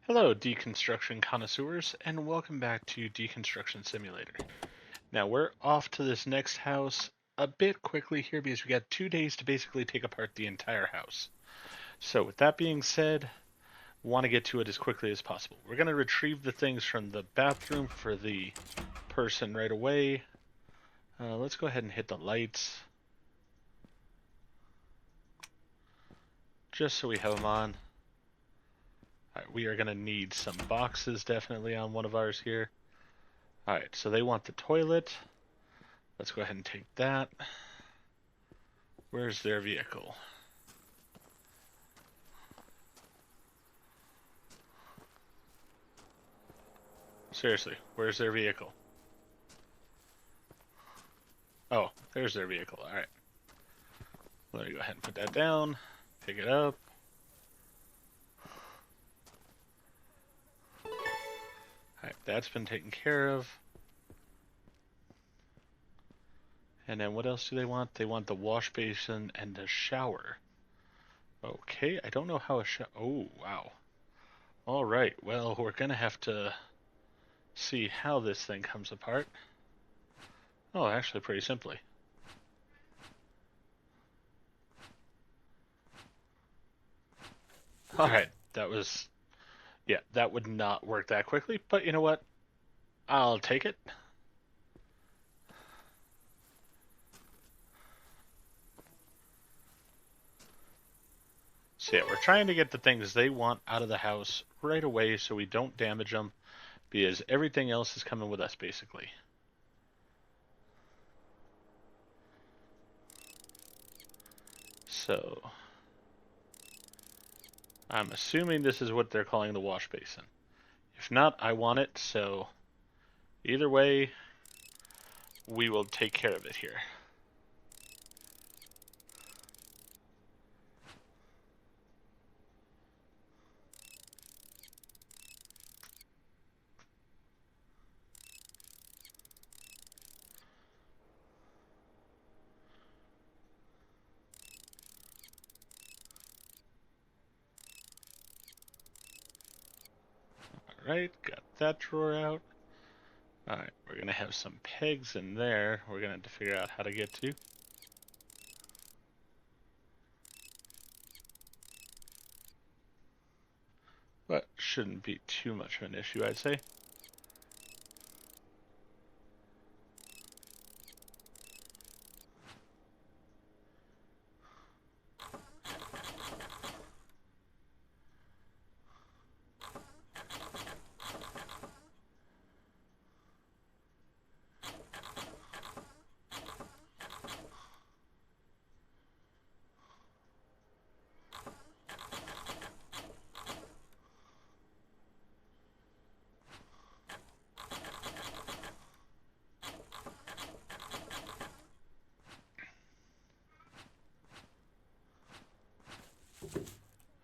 Hello, deconstruction connoisseurs, and welcome back to Deconstruction Simulator. Now, we're off to this next house a bit quickly here because we got 2 days to basically take apart the entire house. So, with that being said, want to get to it as quickly as possible. We're going to retrieve the things from the bathroom for the person right away. Let's go ahead and hit the lights, just so we have them on. Alright, we are going to need some boxes definitely on one of ours here. Alright, so they want the toilet. Let's go ahead and take that. Where's their vehicle? Seriously, where's their vehicle? Oh, there's their vehicle. Alright. Let me go ahead and put that down. Pick it up. Alright, that's been taken care of. And then what else do they want? They want the wash basin and the shower. Okay, I don't know how a shower... Oh, wow. Alright, well, we're gonna have to see how this thing comes apart. Oh, actually, pretty simply. Alright, that was... Yeah, that would not work that quickly, but you know what? I'll take it. So yeah, we're trying to get the things they want out of the house right away so we don't damage them, because everything else is coming with us, basically. So, I'm assuming this is what they're calling the wash basin. If not, I want it, so either way, we will take care of it here. Alright, got that drawer out. Alright, we're going to have some pegs in there we're going to have to figure out how to get to. But shouldn't be too much of an issue, I'd say.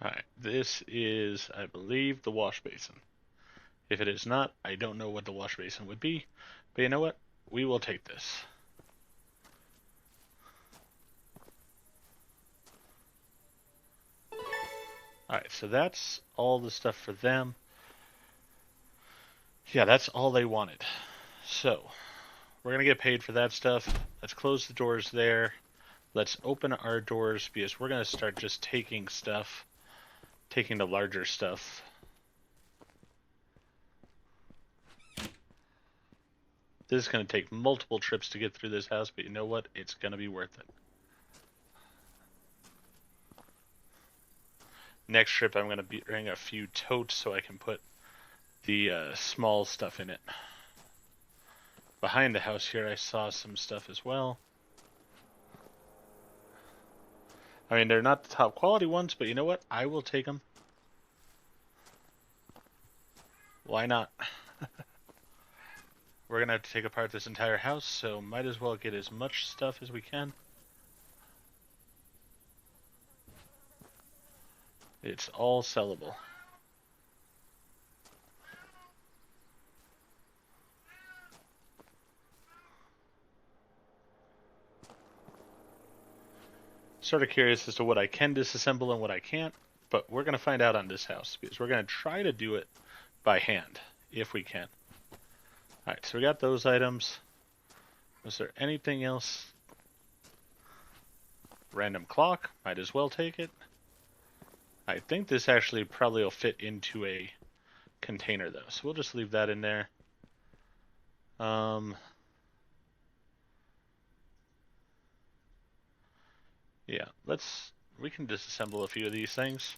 Alright, this is, I believe, the wash basin. If it is not, I don't know what the wash basin would be. But you know what? We will take this. Alright, so that's all the stuff for them. Yeah, that's all they wanted. So, we're going to get paid for that stuff. Let's close the doors there. Let's open our doors because we're going to start just taking stuff. Taking the larger stuff. This is going to take multiple trips to get through this house, but you know what? It's going to be worth it. Next trip, I'm going to bring a few totes so I can put the small stuff in it. Behind the house here, I saw some stuff as well. I mean, they're not the top quality ones, but you know what? I will take them. Why not? We're going to have to take apart this entire house, so might as well get as much stuff as we can. It's all sellable. Sort of curious as to what I can disassemble and what I can't. but we're going to find out on this house because we're going to try to do it by hand if we can. Alright, so we got those items. Was there anything else? Random clock, might as well take it. I think this actually probably will fit into a container though, so we'll just leave that in there. Yeah, we can disassemble a few of these things.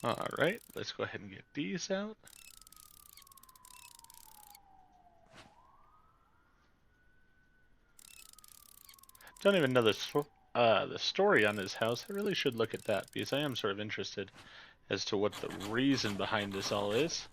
Alright, let's go ahead and get these out. Don't even know the story on this house. I really should look at that because I am sort of interested as to what the reason behind this all is.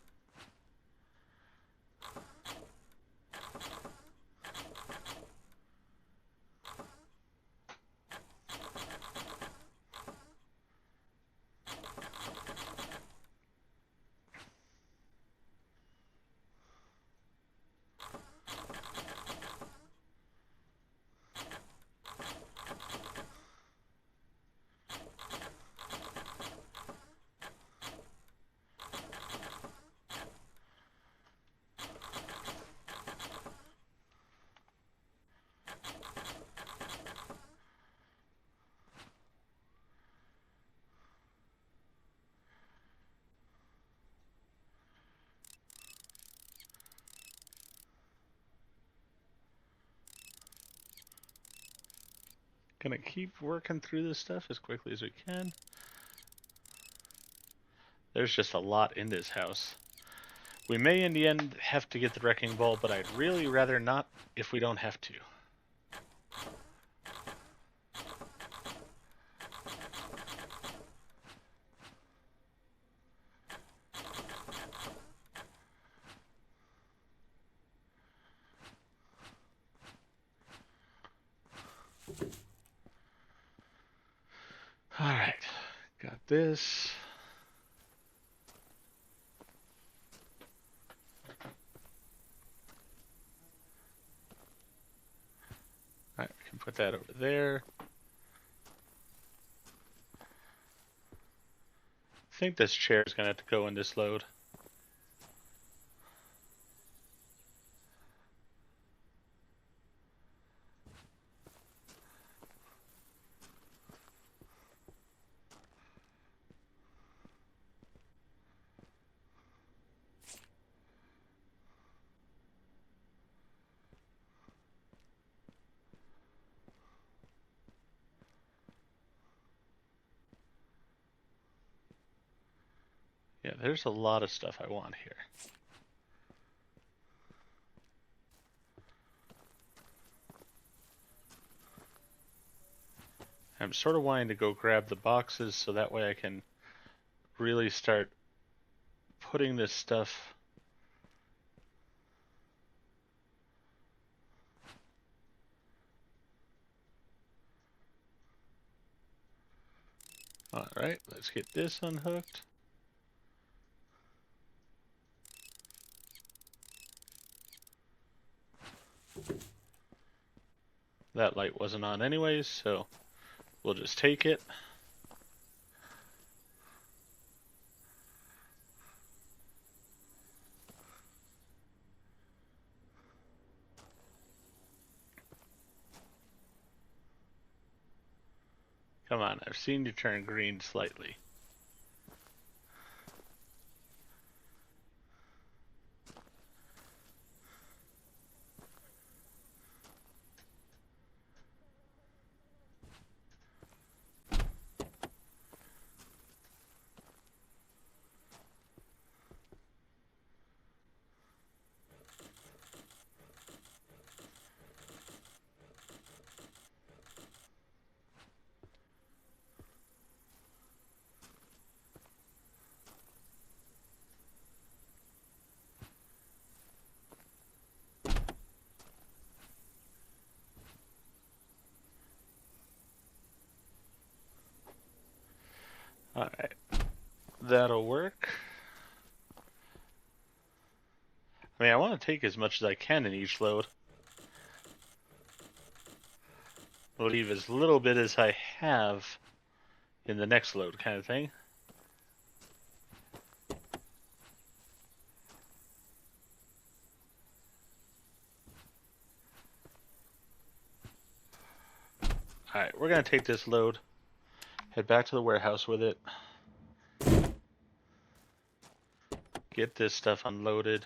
Gonna keep working through this stuff as quickly as we can. There's just a lot in this house. We may in the end have to get the wrecking ball, but I'd really rather not if we don't have to. Alright, got this. Alright, we can put that over there. I think this chair is going to have to go in this load. Yeah, there's a lot of stuff I want here. I'm sort of wanting to go grab the boxes so that way I can really start putting this stuff. Alright, let's get this unhooked. That light wasn't on anyways, so we'll just take it. Come on, I've seen you turn green slightly. Alright, that'll work. I mean, I want to take as much as I can in each load. Leave as little bit as I have in the next load, kind of thing. Alright, we're going to take this load, head back to the warehouse with it, get this stuff unloaded.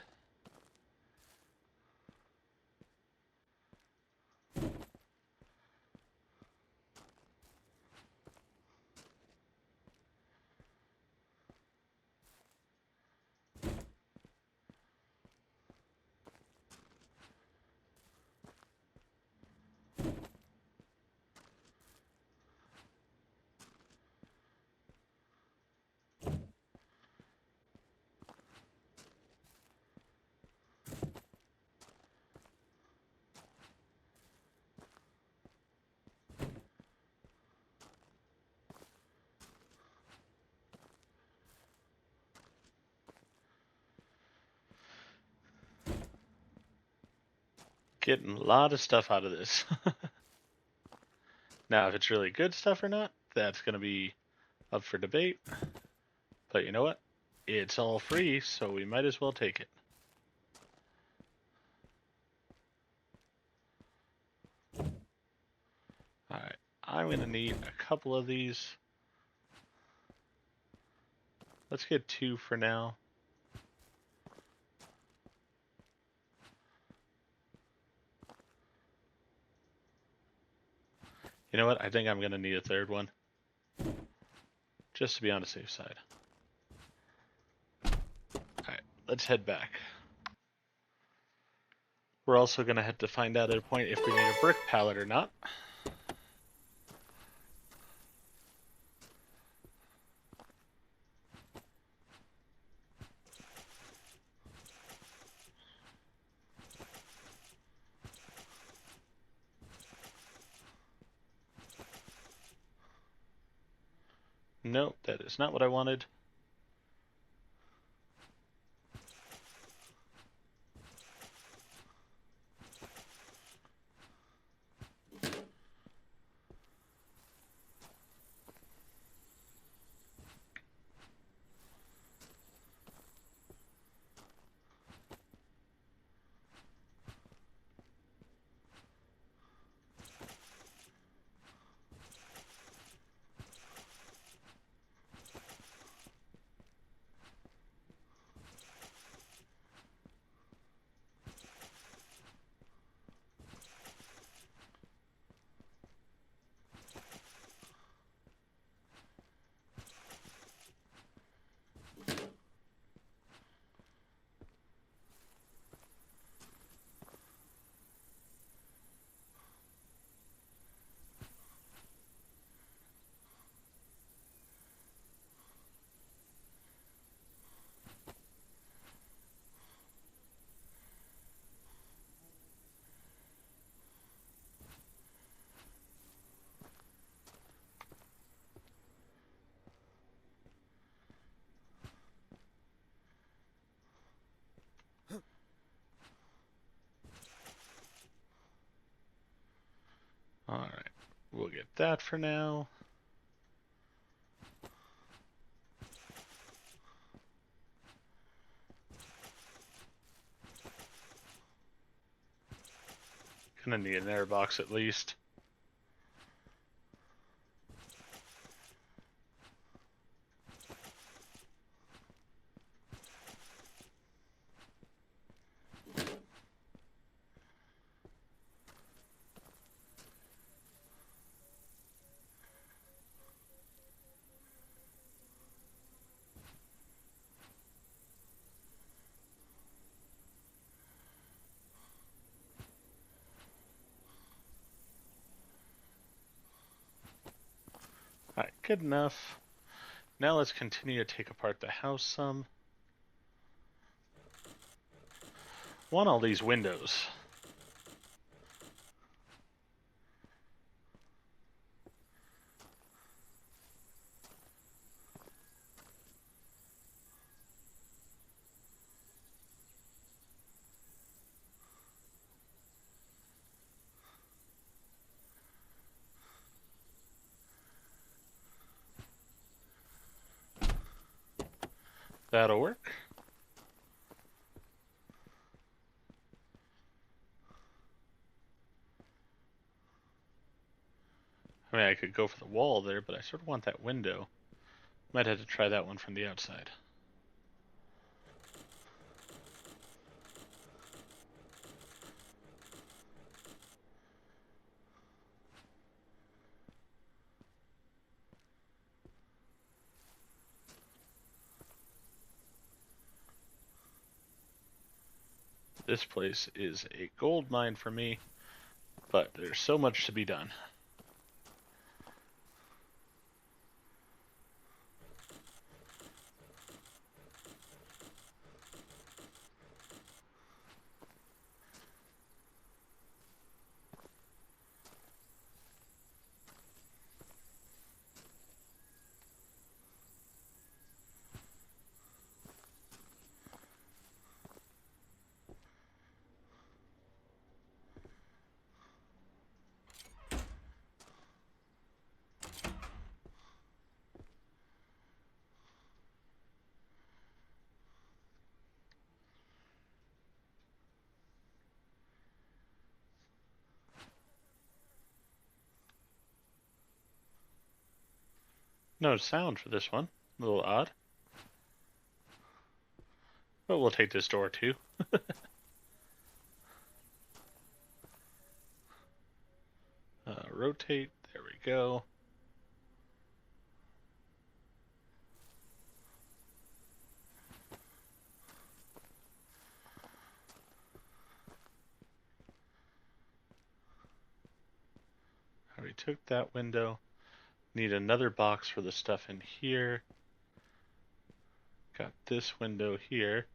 Getting a lot of stuff out of this. Now, if it's really good stuff or not, that's going to be up for debate. But you know what? It's all free, so we might as well take it. Alright, I'm going to need a couple of these. Let's get 2 for now. You know what? I think I'm going to need a 3rd one. Just to be on the safe side. Alright, let's head back. We're also going to have to find out at a point if we need a brick pallet or not. Nope, that is not what I wanted. Alright, we'll get that for now. Gonna need an air box at least. Alright, good enough. Now let's continue to take apart the house some. Want all these windows. That'll work. I mean, I could go for the wall there, but I sort of want that window. Might have to try that one from the outside. This place is a gold mine for me, but there's so much to be done. No sound for this one. A little odd. But we'll take this door too. Rotate. There we go. We took that window. Need another box for the stuff in here. Got this window here.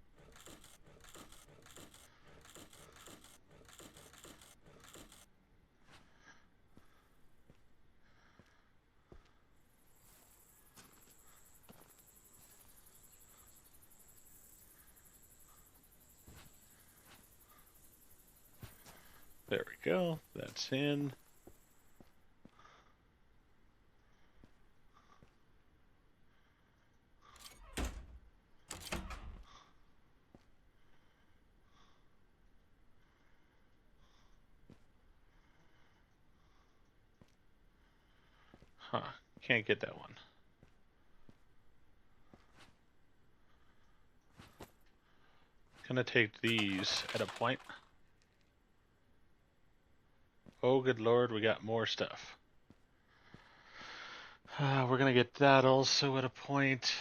There we go. That's in. Huh. Can't get that one. Gonna take these at a point. Oh, good lord, we got more stuff. We're gonna get that also at a point.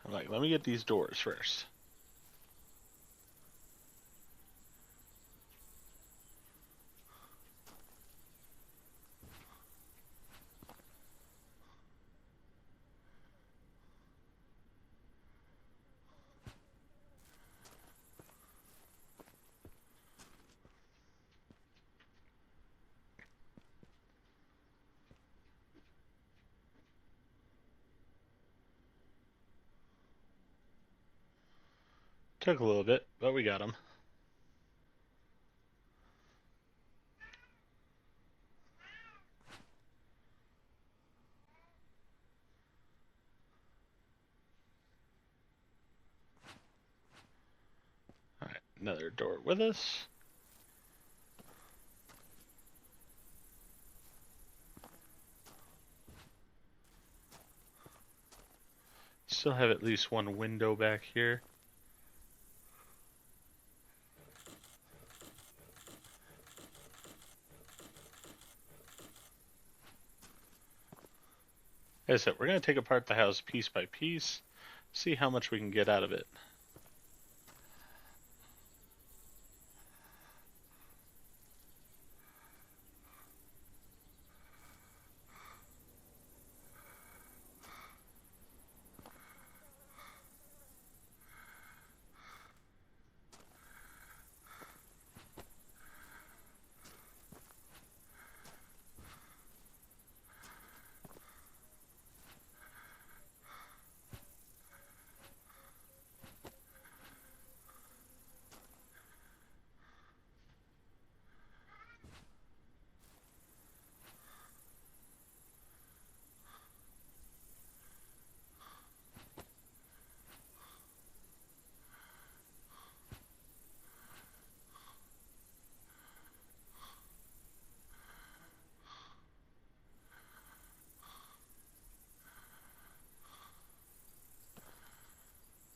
I'm like, let me get these doors first. Took a little bit, but we got them. Alright, another door with us. Still have at least one window back here. As I said, we're going to take apart the house piece by piece, see how much we can get out of it.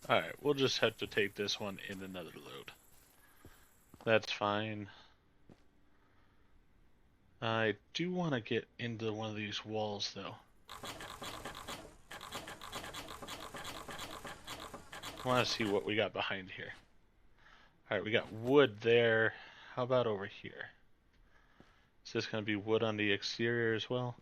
Alright, we'll just have to take this one in another load. That's fine. I do want to get into one of these walls, though. I want to see what we got behind here. Alright, we got wood there. How about over here? Is this going to be wood on the exterior as well?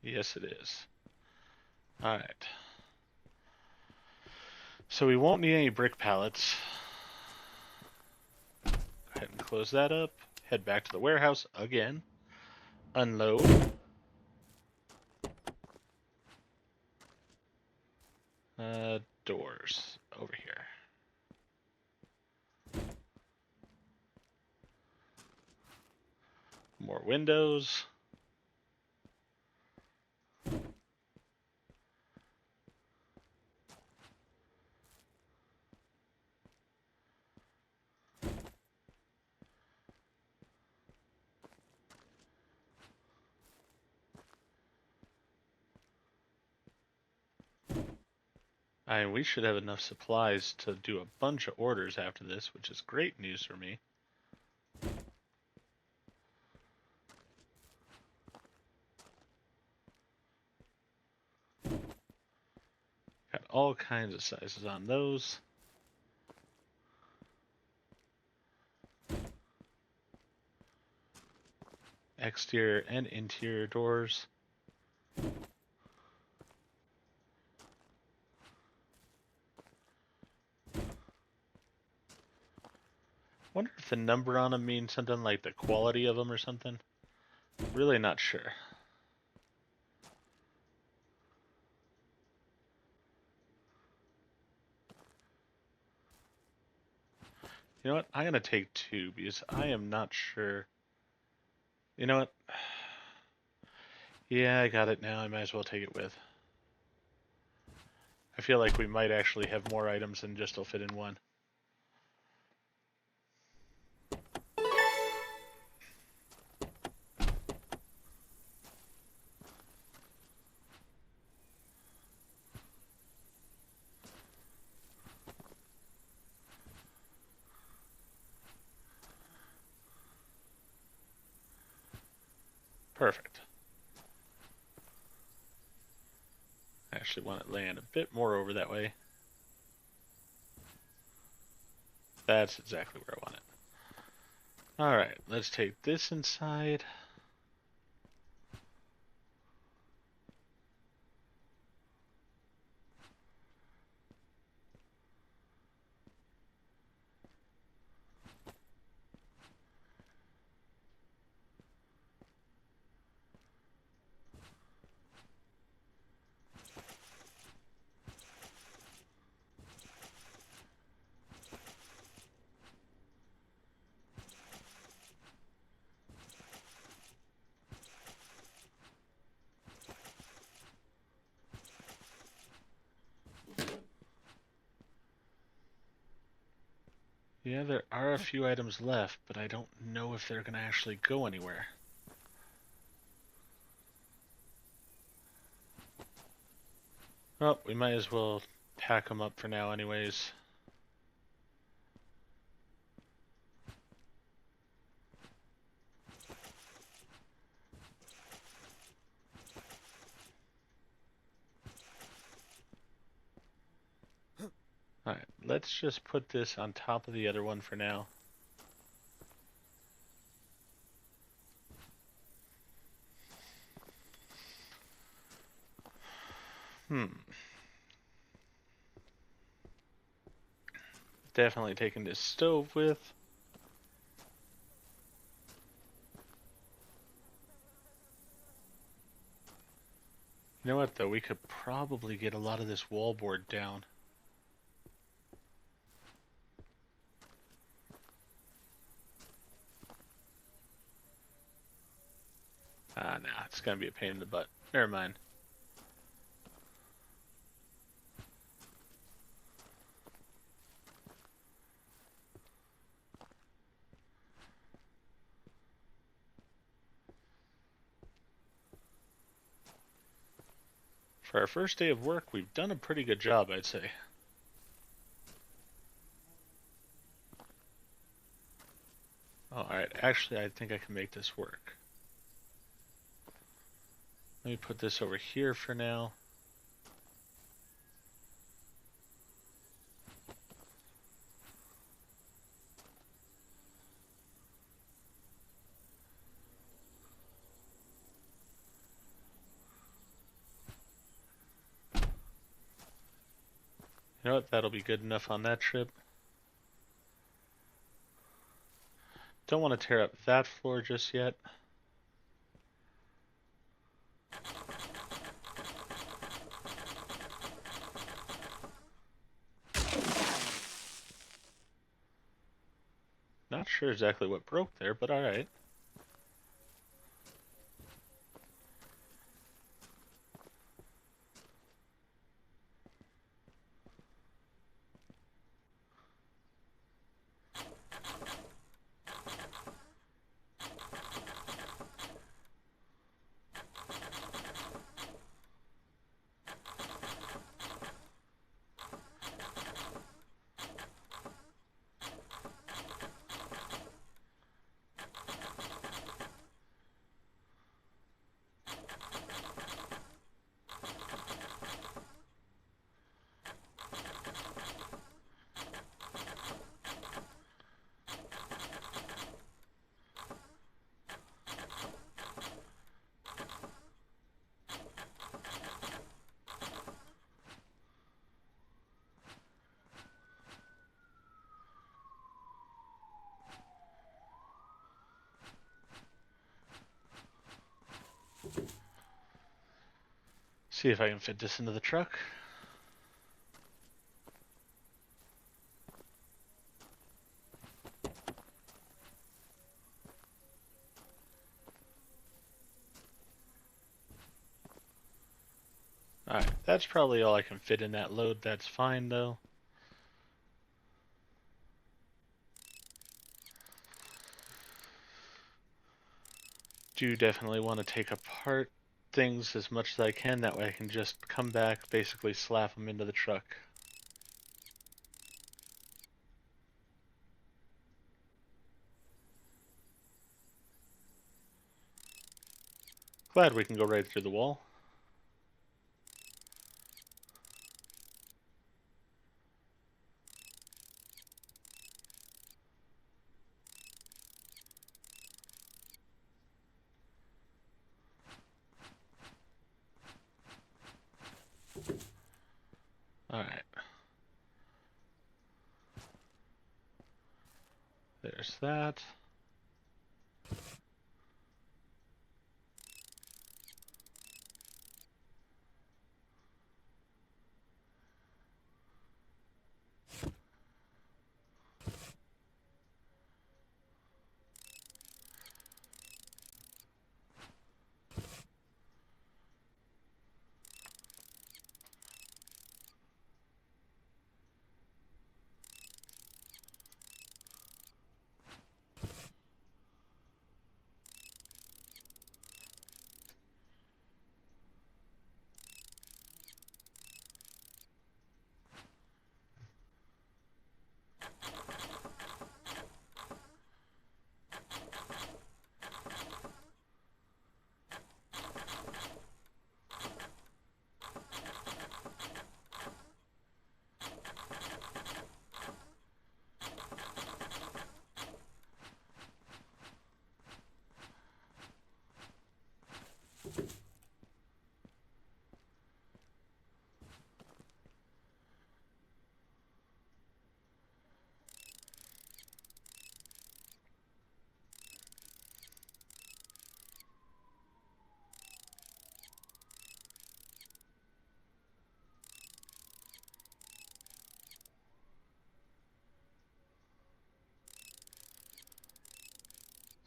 Yes, it is. Alright. So we won't need any brick pallets. Go ahead and close that up. Head back to the warehouse again. Unload. Doors over here. More windows. We should have enough supplies to do a bunch of orders after this, which is great news for me. Got all kinds of sizes on those. Exterior and interior doors. Wonder if the number on them means something like the quality of them or something. Really not sure. You know what? I'm gonna take 2 because I am not sure. You know what? Yeah, I got it now. I might as well take it with. I feel like we might actually have more items than just will fit in one. Perfect. I actually want it laying a bit more over that way. That's exactly where I want it. Alright, let's take this inside. Yeah, there are a few items left, but I don't know if they're going to actually go anywhere. Well, we might as well pack them up for now anyways. Alright, let's just put this on top of the other one for now. Definitely taking this stove with. You know what, though? We could probably get a lot of this wallboard down. Nah, it's gonna be a pain in the butt. Never mind. For our first day of work, we've done a pretty good job, I'd say. Oh, alright, actually I think I can make this work. Let me put this over here for now. You know what, that'll be good enough on that trip. Don't want to tear up that floor just yet. Not sure exactly what broke there, but alright. See if I can fit this into the truck. Alright, that's probably all I can fit in that load. That's fine though. Do definitely want to take apart things as much as I can. That way I can just come back, basically slap them into the truck. Glad we can go right through the wall. Alright. There's that.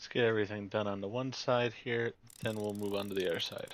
Let's get everything done on the one side here, then we'll move on to the other side.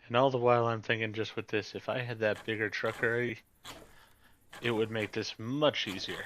And all the while I'm thinking just with this, if I had that bigger truck already, it would make this much easier.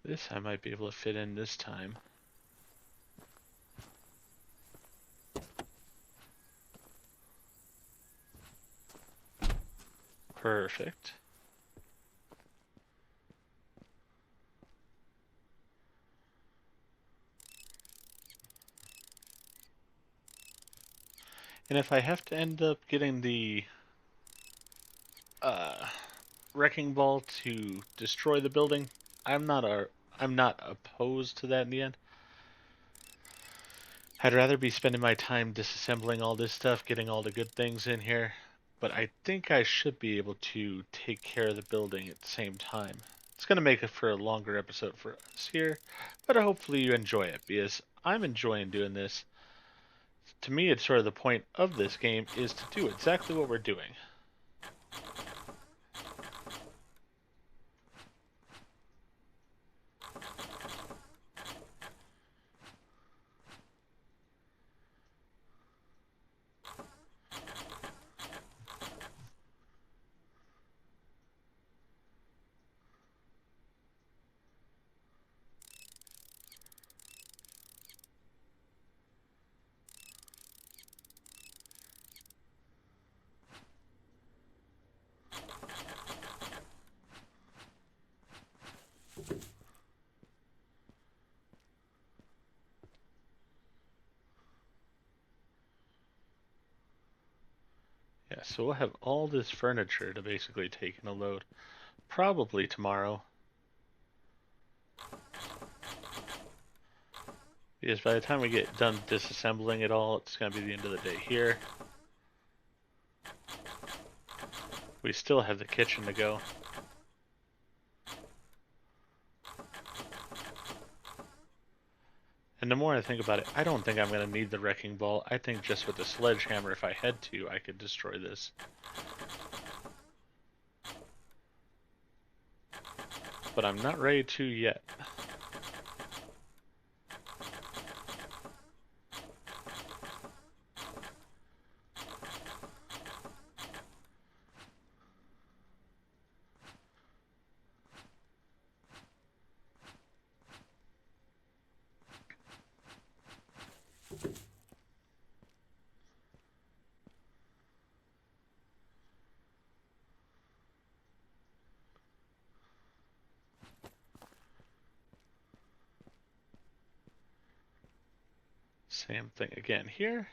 This I might be able to fit in this time. Perfect. And if I have to end up getting the wrecking ball to destroy the building, I'm not opposed to that in the end. I'd rather be spending my time disassembling all this stuff, getting all the good things in here, but I think I should be able to take care of the building at the same time. It's going to make it for a longer episode for us here, but hopefully you enjoy it, because I'm enjoying doing this. To me, it's sort of the point of this game is to do exactly what we're doing. Yeah, so we'll have all this furniture to basically take in a load. Probably tomorrow. Because by the time we get done disassembling it all, it's going to be the end of the day here. We still have the kitchen to go. And the more I think about it, I don't think I'm going to need the wrecking ball. I think just with the sledgehammer, if I had to, I could destroy this. But I'm not ready to yet. Same thing again here.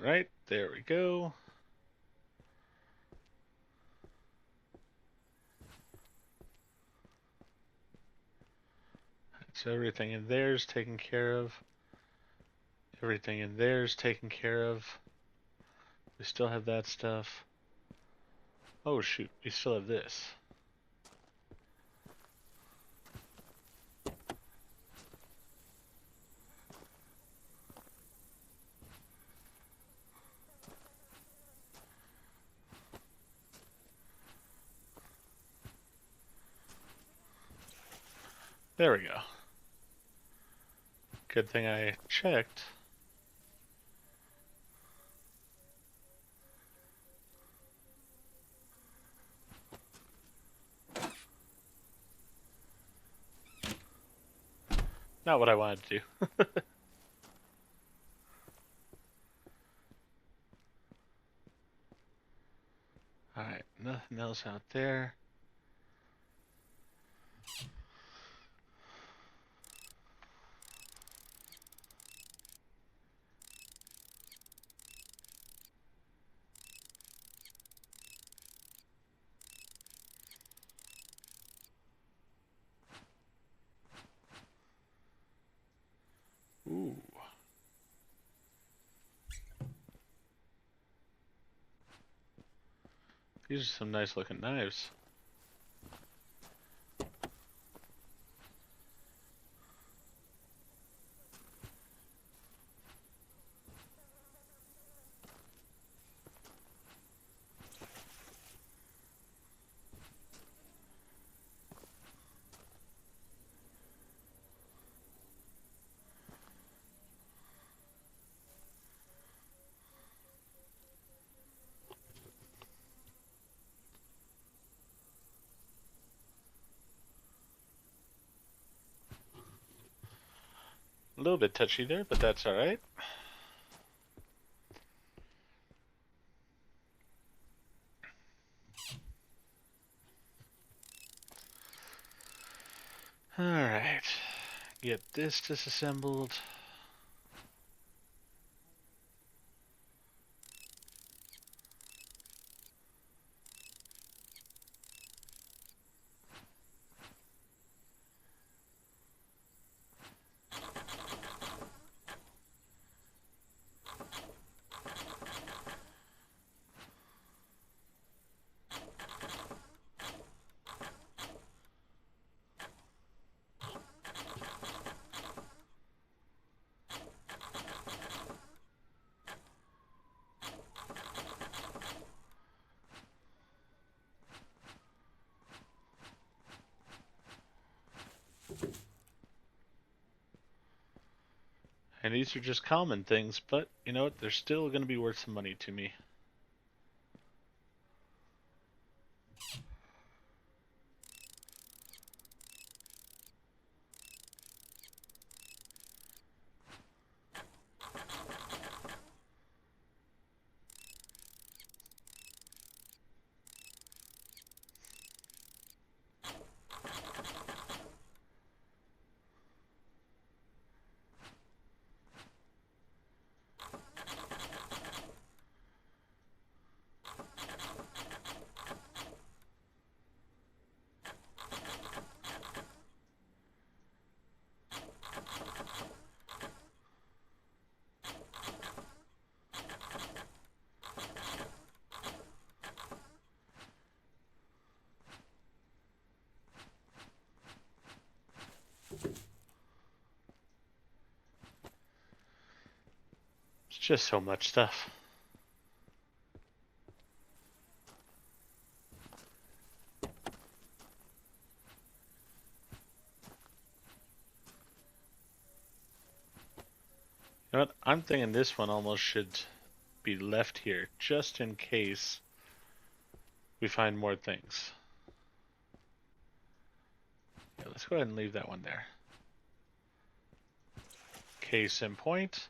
Alright, there we go. So everything in there is taken care of. Everything in there is taken care of. We still have that stuff. Oh shoot, we still have this. There we go. Good thing I checked. Not what I wanted to do. Alright, nothing else out there. Ooh. These are some nice looking knives. A little bit touchy there, but that's alright. Alright. Get this disassembled. And these are just common things, but you know what? They're still going to be worth some money to me. It's just so much stuff. You know what? I'm thinking this one almost should be left here, just in case we find more things. Yeah, let's go ahead and leave that one there. Case in point.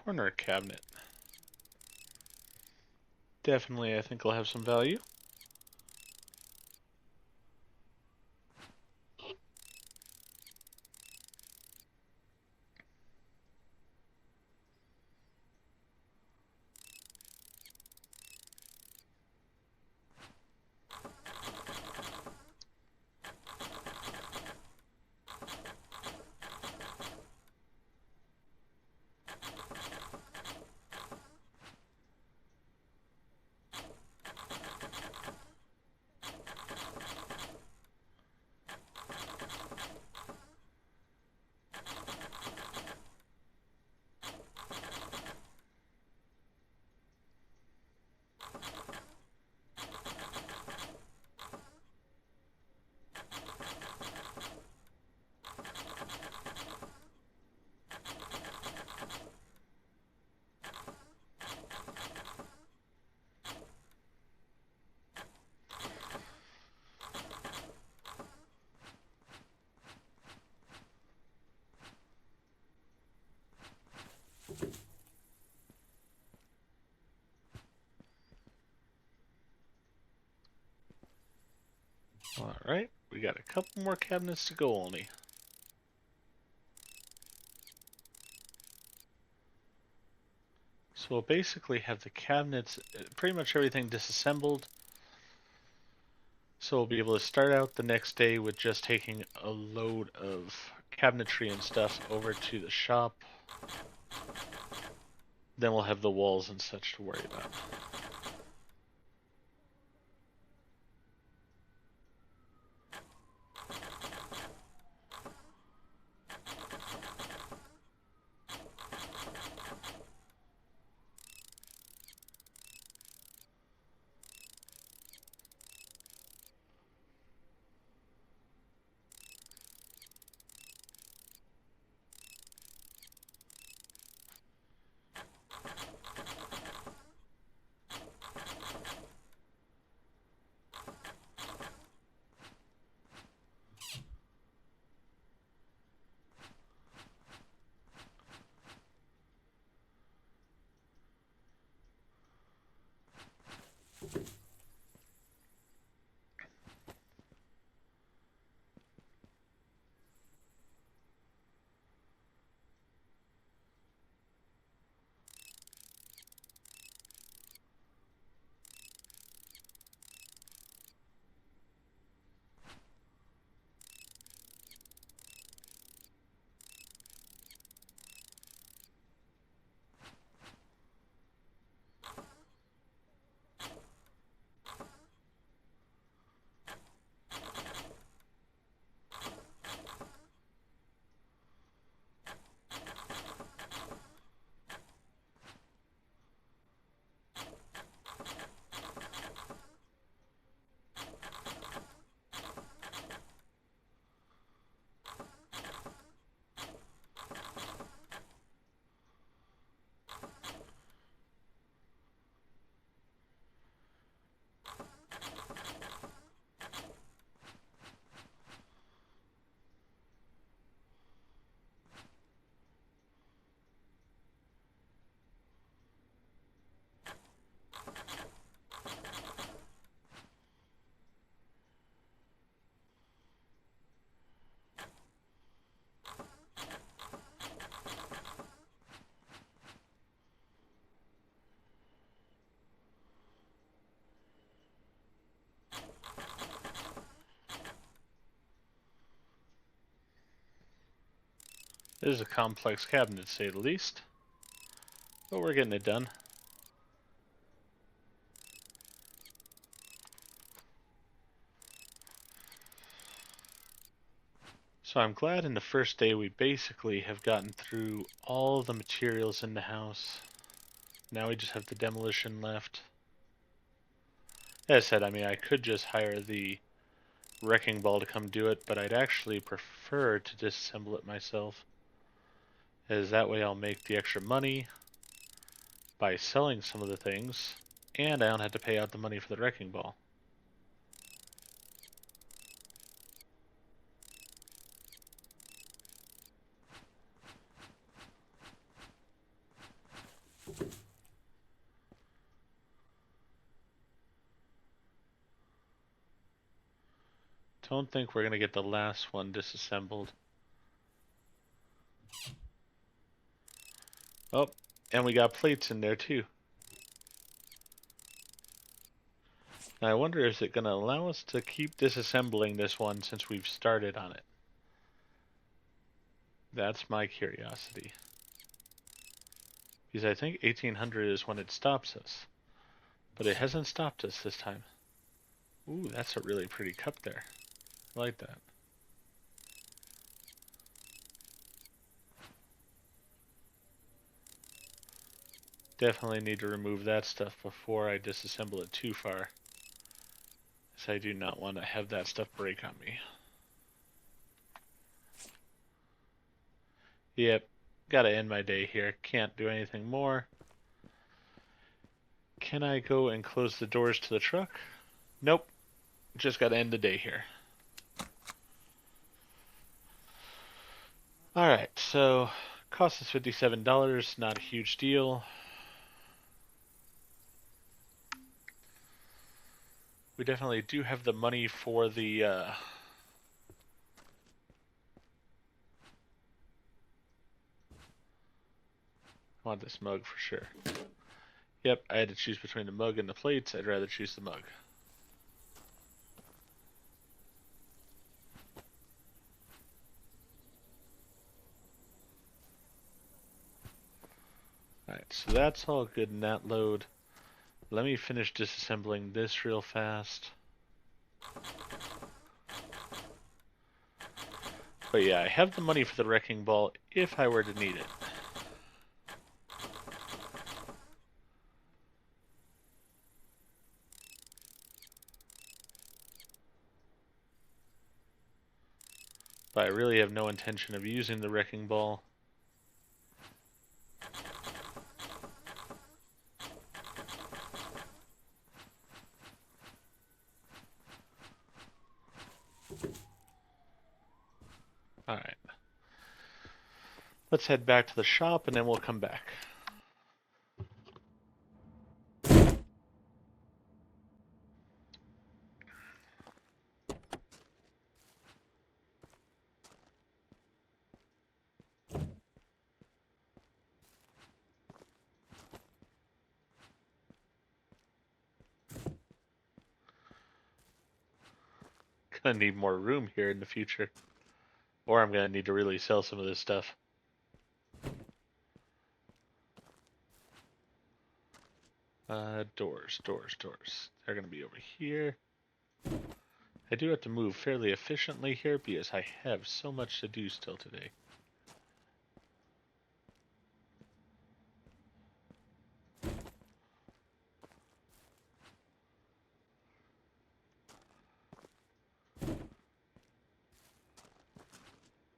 corner cabinet. Definitely, I think it'll have some value. Alright, we got a couple more cabinets to go only. So we'll basically have the cabinets, pretty much everything disassembled. So we'll be able to start out the next day with just taking a load of cabinetry and stuff over to the shop. Then we'll have the walls and such to worry about. This is a complex cabinet, to say the least. But we're getting it done. So I'm glad in the first day we basically have gotten through all the materials in the house. Now we just have the demolition left. As I said, I mean, I could just hire the wrecking ball to come do it, but I'd actually prefer to disassemble it myself, as that way I'll make the extra money by selling some of the things, and I don't have to pay out the money for the wrecking ball. Don't think we're going to get the last one disassembled. Oh, and we got plates in there too. Now I wonder, is it going to allow us to keep disassembling this one since we've started on it? That's my curiosity. Because I think 1800 is when it stops us. But it hasn't stopped us this time. Ooh, that's a really pretty cup there. I like that. Definitely need to remove that stuff before I disassemble it too far. Because I do not want to have that stuff break on me. Yep, gotta end my day here. Can't do anything more. Can I go and close the doors to the truck? Nope. Just gotta end the day here. Alright, so cost us $57, not a huge deal. We definitely do have the money for the I want this mug for sure. Yep, I had to choose between the mug and the plates. I'd rather choose the mug. Alright, so that's all good in that load. Let me finish disassembling this real fast. But yeah, I have the money for the wrecking ball if I were to need it. But I really have no intention of using the wrecking ball. Alright. Let's head back to the shop and then we'll come back. Gonna need more room here in the future. Or I'm gonna need to really sell some of this stuff. Doors. They're gonna be over here. I do have to move fairly efficiently here because I have so much to do still today.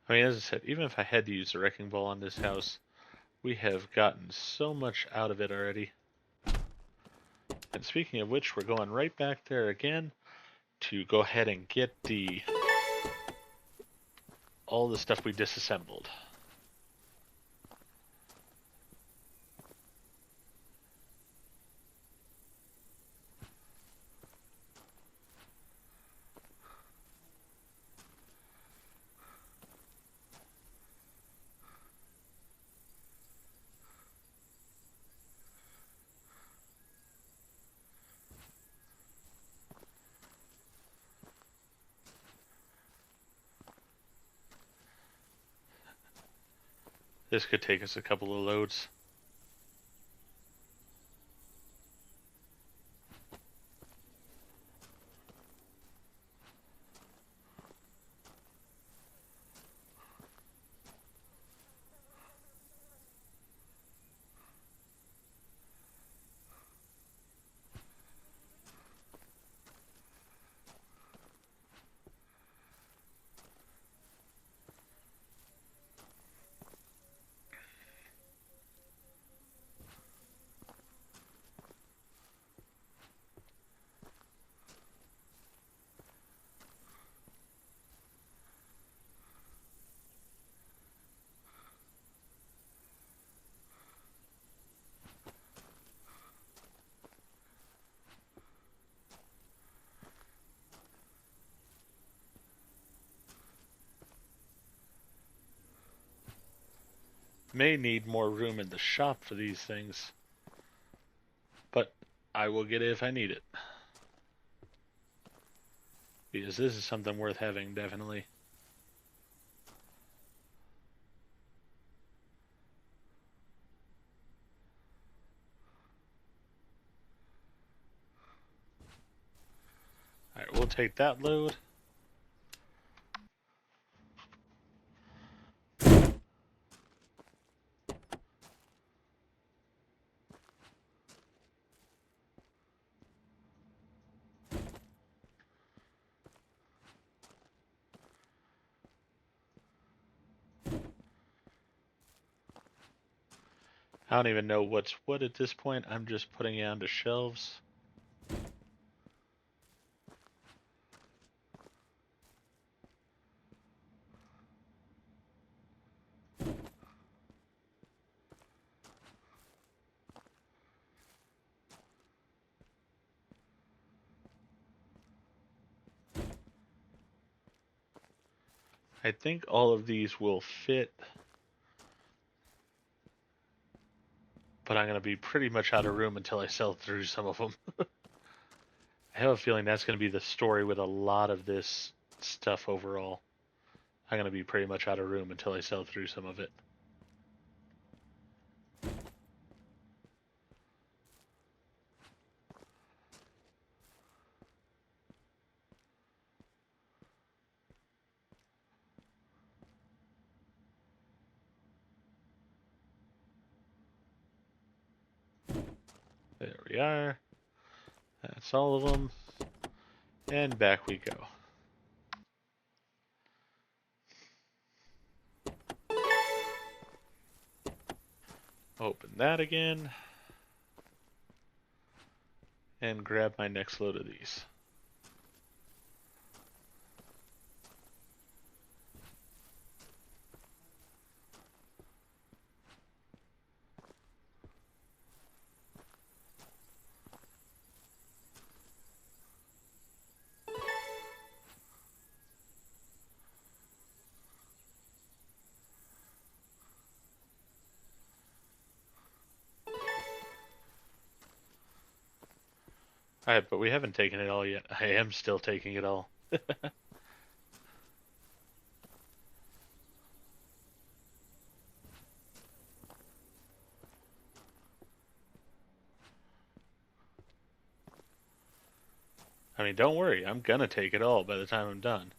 I mean, as I said, even if I had to use the wrecking ball on this house, we have gotten so much out of it already. And speaking of which, we're going right back there again to go ahead and get all the stuff we disassembled. This could take us a couple of loads. May need more room in the shop for these things, but I will get it if I need it. Because this is something worth having, definitely. Alright, we'll take that load. I don't even know what's what at this point. I'm just putting it onto shelves. I think all of these will fit, but I'm going to be pretty much out of room until I sell through some of them. I have a feeling that's going to be the story with a lot of this stuff overall. I'm going to be pretty much out of room until I sell through some of it. There we are. That's all of them. And back we go. Open that again. And grab my next load of these. Alright, but we haven't taken it all yet. I am still taking it all. I mean, don't worry. I'm gonna take it all by the time I'm done.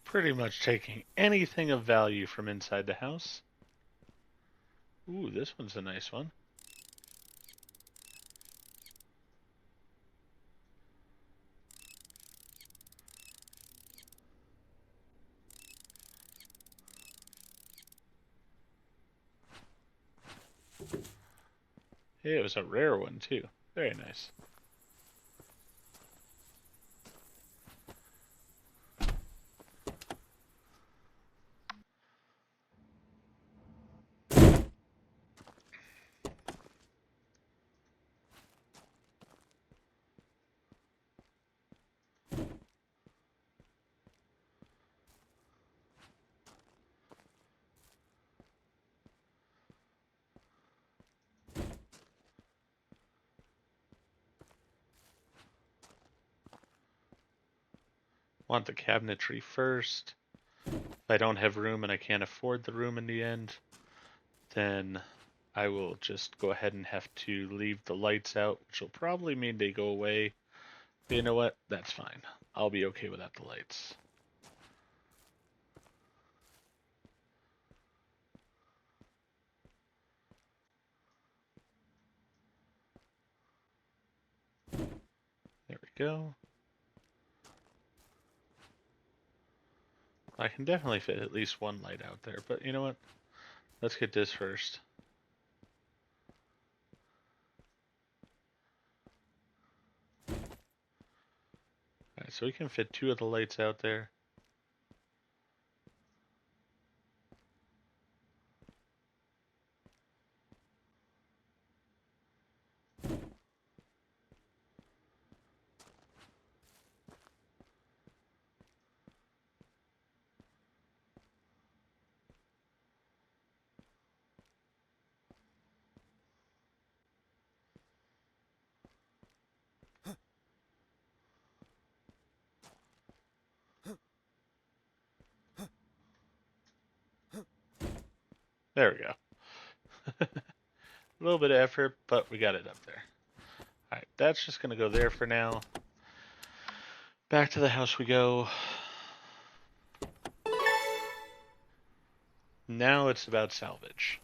Pretty much taking anything of value from inside the house. Ooh, this one's a nice one. It was a rare one, too. Very nice. want the cabinetry first. If I don't have room and I can't afford the room in the end, then I will just go ahead and have to leave the lights out, which will probably mean they go away. But you know what? That's fine. I'll be okay without the lights. There we go. I can definitely fit at least one light out there, but you know what? Let's get this first. Alright, so we can fit 2 of the lights out there. There we go. A little bit of effort, but we got it up there. Alright, that's just going to go there for now. Back to the house we go. Now it's about salvage.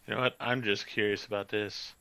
You know what? I'm just curious about this.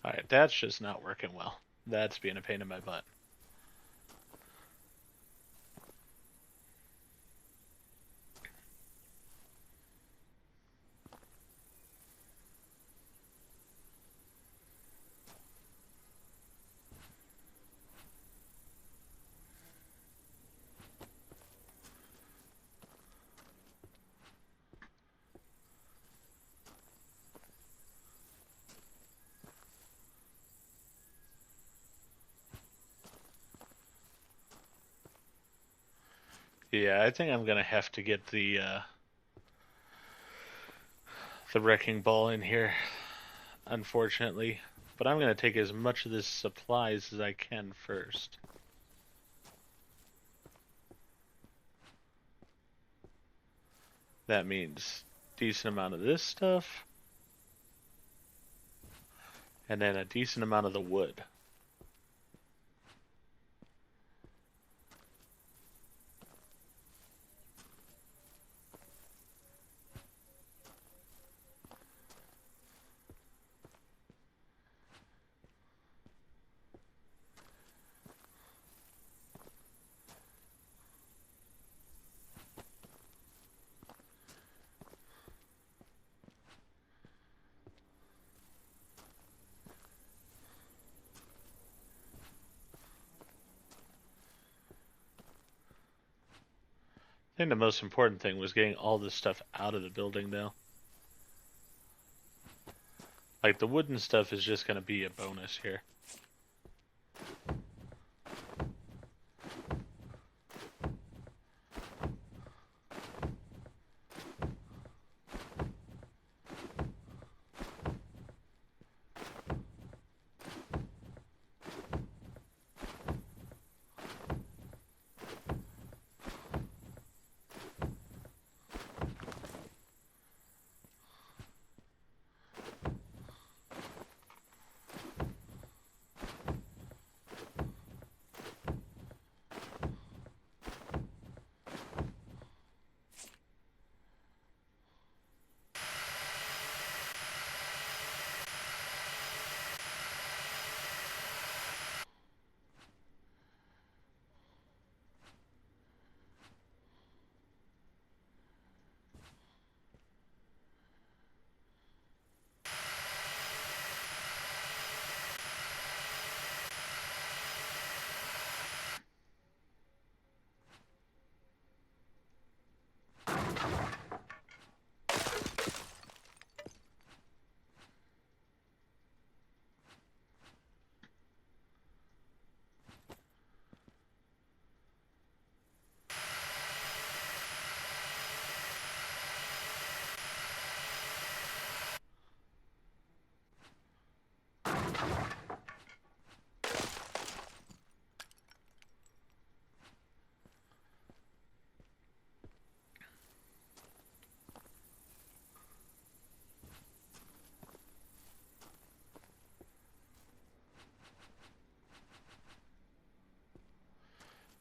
Alright, that's just not working well. That's being a pain in my butt. Yeah, I think I'm gonna have to get the wrecking ball in here, unfortunately. But I'm gonna take as much of this supplies as I can first. That means decent amount of this stuff, and then a decent amount of the wood. I think the most important thing was getting all this stuff out of the building, though. Like, the wooden stuff is just gonna be a bonus here.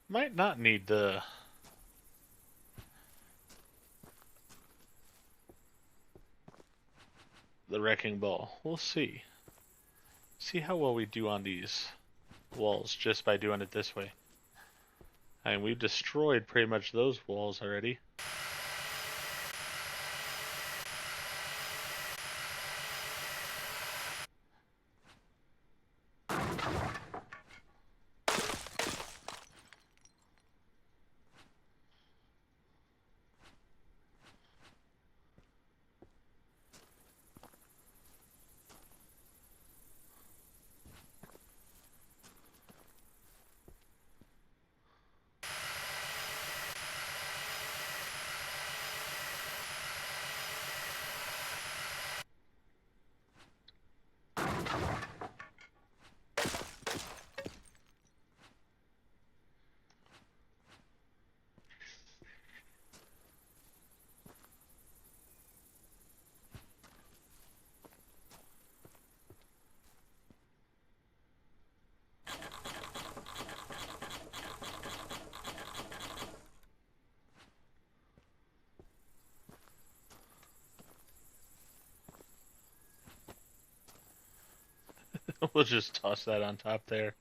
Might not need the wrecking ball. We'll see. See how well we do on these walls just by doing it this way. I mean, we've destroyed pretty much those walls already. We'll just toss that on top there.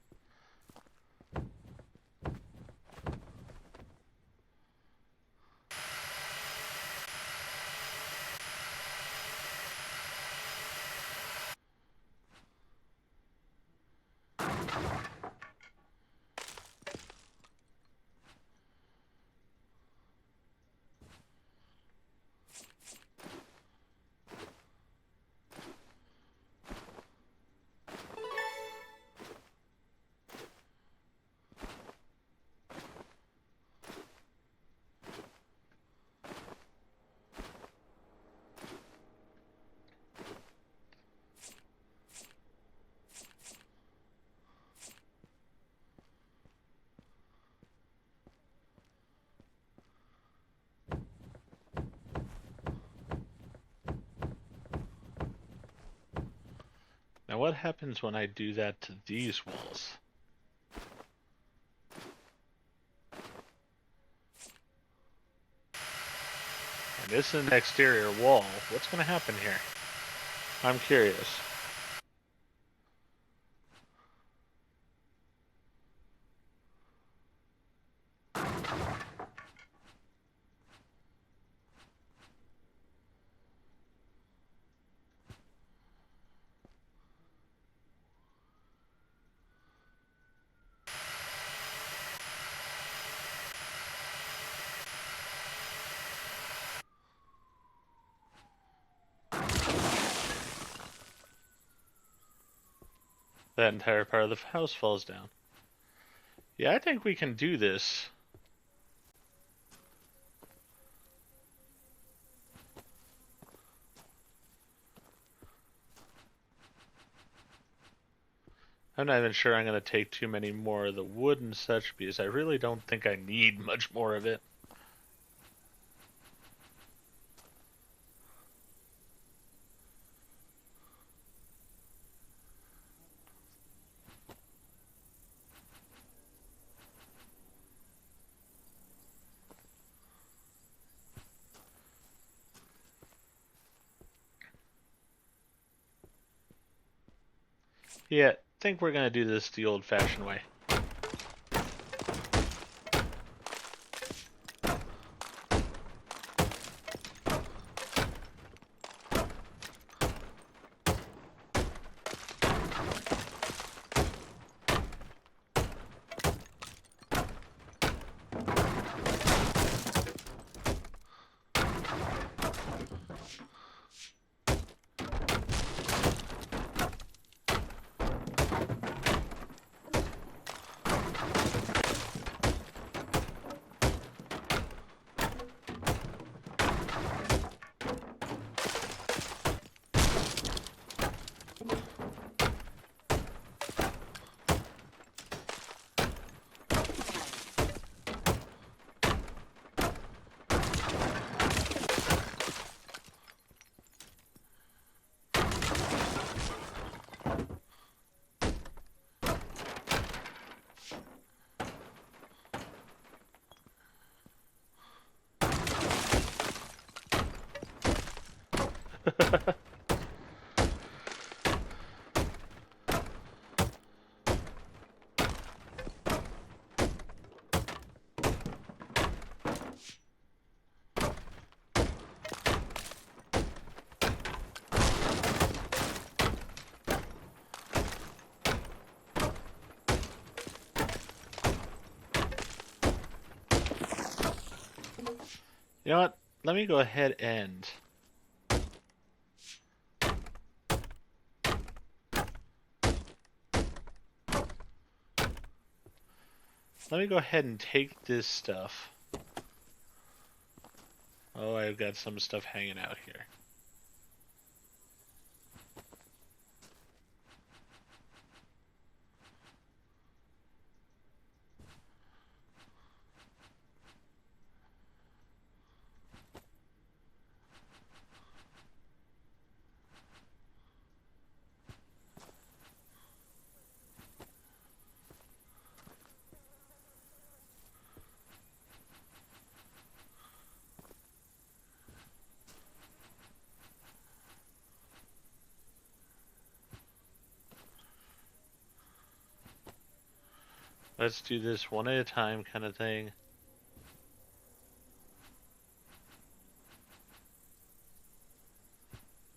Now what happens when I do that to these walls? And this is an exterior wall. What's going to happen here? I'm curious. That entire part of the house falls down. Yeah, I think we can do this. I'm not even sure I'm going to take too many more of the wood and such because I really don't think I need much more of it. Yeah, I think we're going to do this the old-fashioned way. You know what? Let me go ahead and... Let me go ahead and take this stuff. Oh, I've got some stuff hanging out here. Let's do this one at a time kind of thing.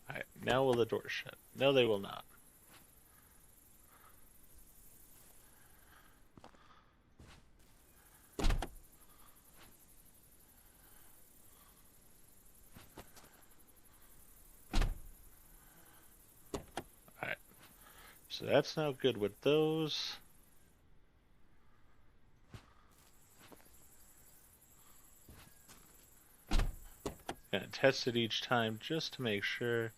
Alright, now will the doors shut? No, they will not. Alright, so that's now good with those. Gonna test it each time just to make sure.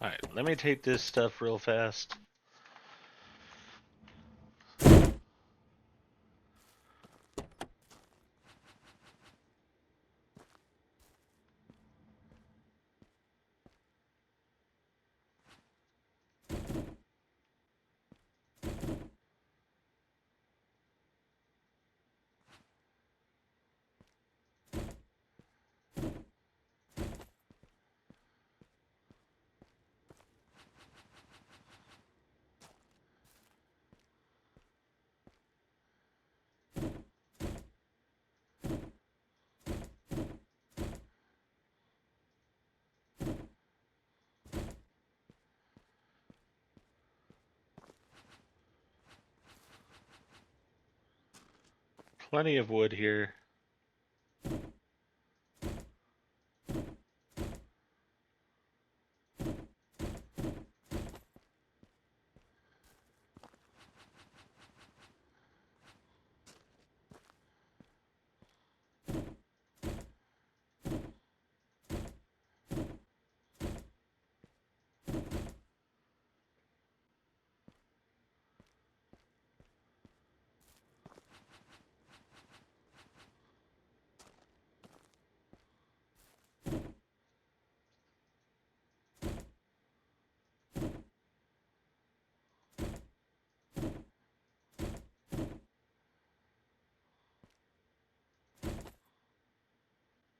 Alright, let me take this stuff real fast. Plenty of wood here.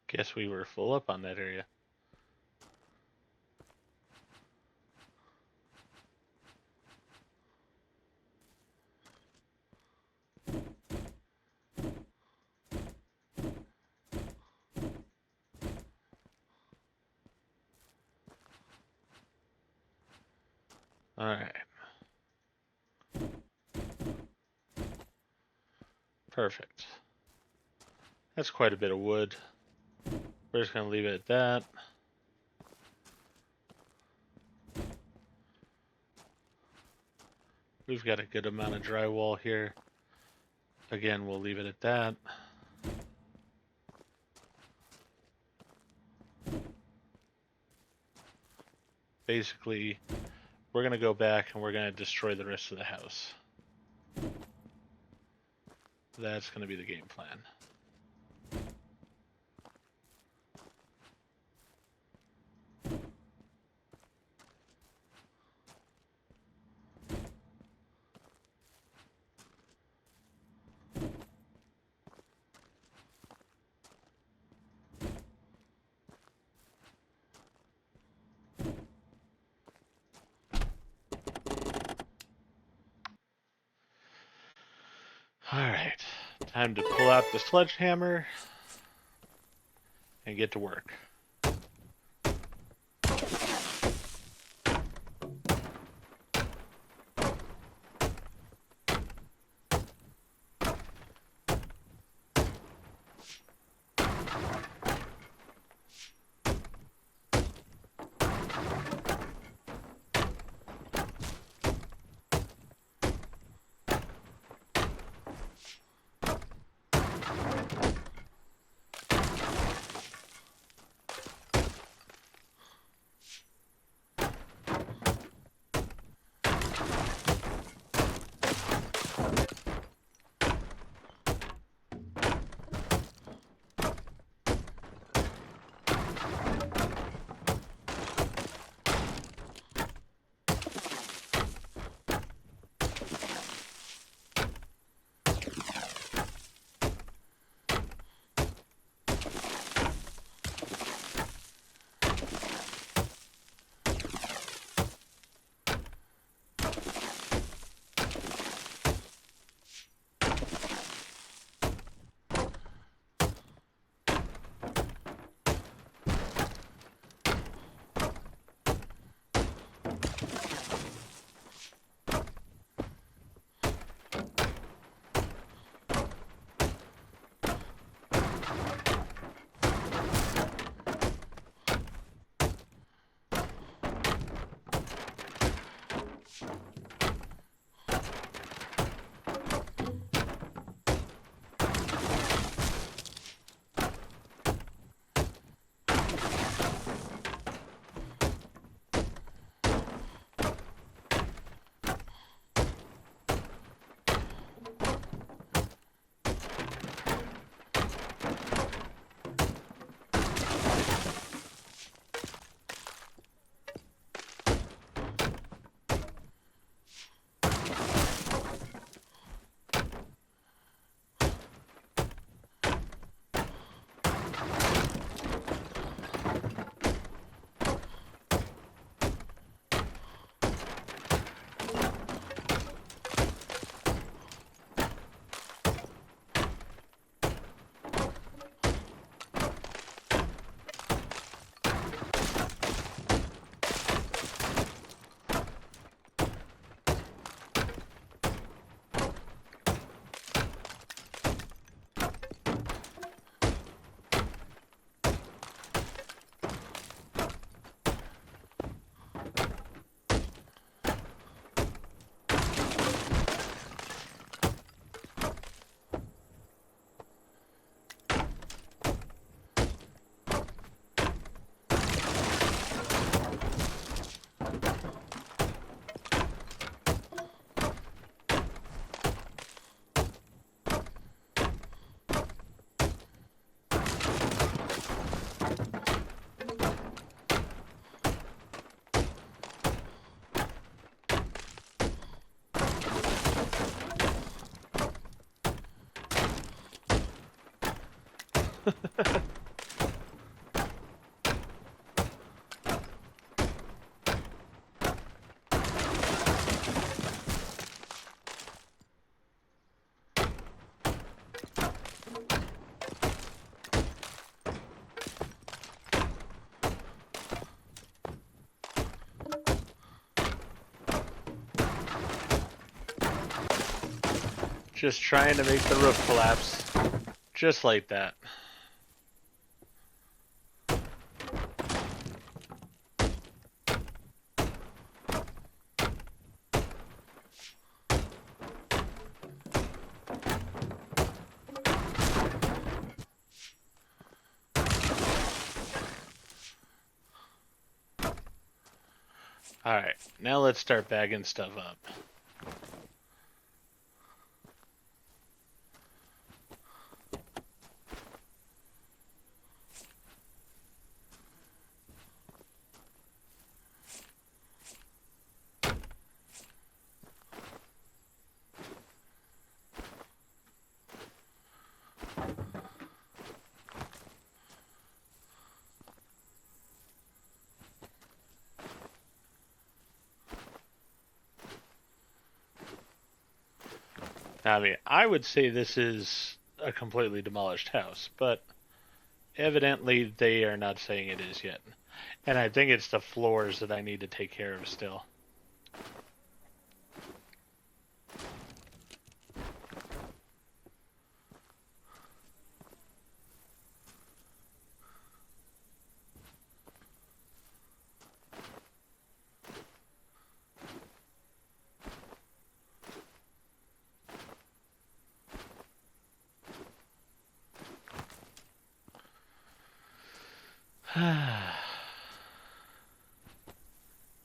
Guess we were full up on that area. Alright. Perfect. That's quite a bit of wood. We're just going to leave it at that. We've got a good amount of drywall here. Again, we'll leave it at that. Basically, we're going to go back and we're going to destroy the rest of the house. That's going to be the game plan. Alright, time to pull out the sledgehammer and get to work. Just trying to make the roof collapse. Just like that. Alright, now let's start bagging stuff up. I mean, I would say this is a completely demolished house, but evidently they are not saying it is yet. And I think it's the floors that I need to take care of still.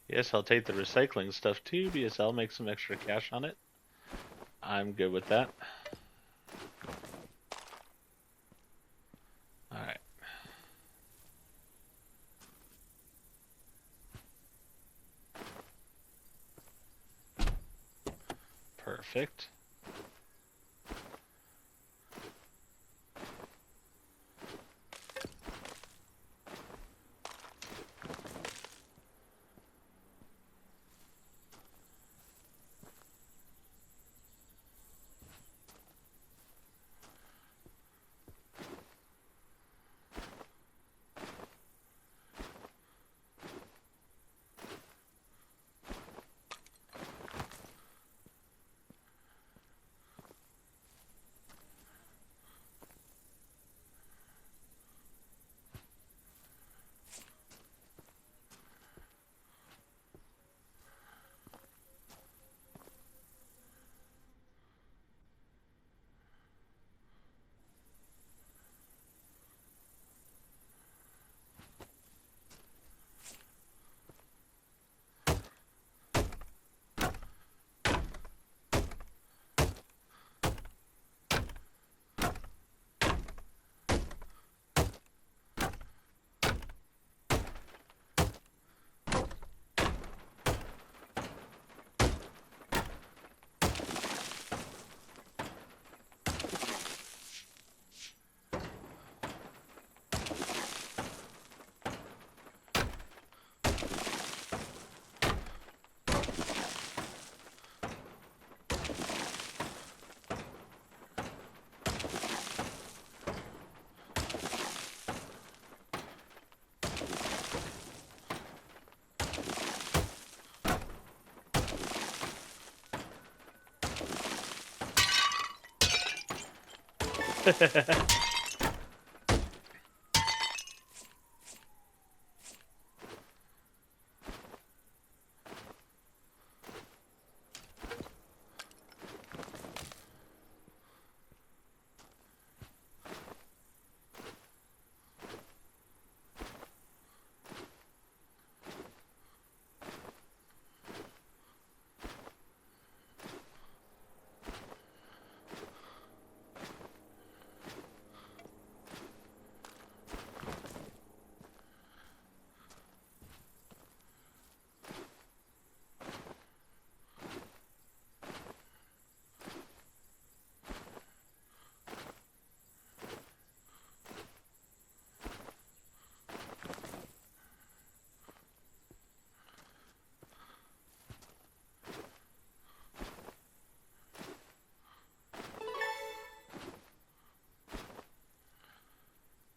Yes, I'll take the recycling stuff too, because I'll make some extra cash on it. I'm good with that. Alright. Perfect.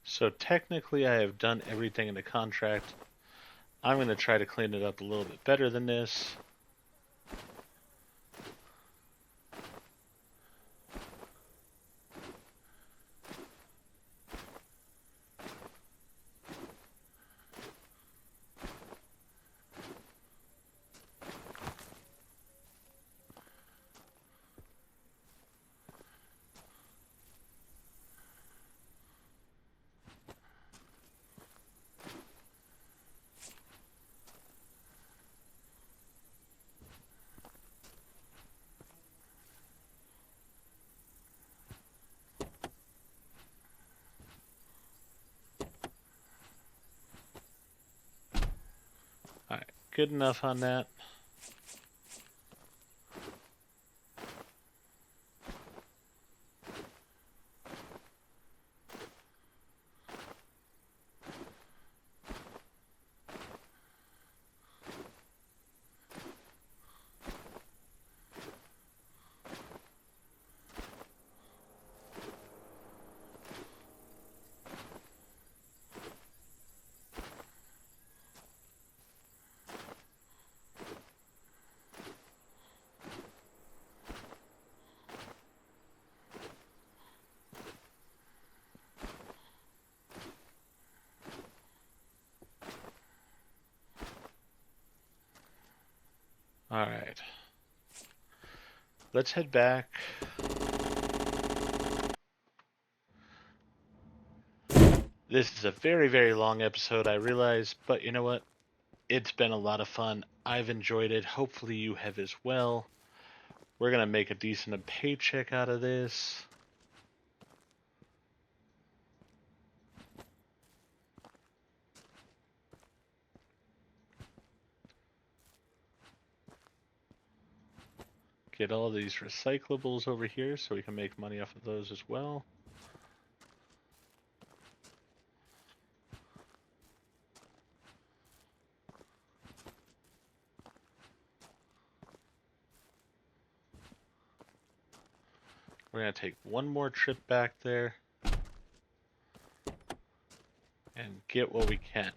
So technically I have done everything in the contract. I'm going to try to clean it up a little bit better than this. Alright, good enough on that. Alright. Let's head back. This is a very, very long episode, I realize, but you know what? It's been a lot of fun. I've enjoyed it. Hopefully you have as well. We're going to make a decent paycheck out of this. Get all these recyclables over here so we can make money off of those as well. We're going to take one more trip back there and get what we can.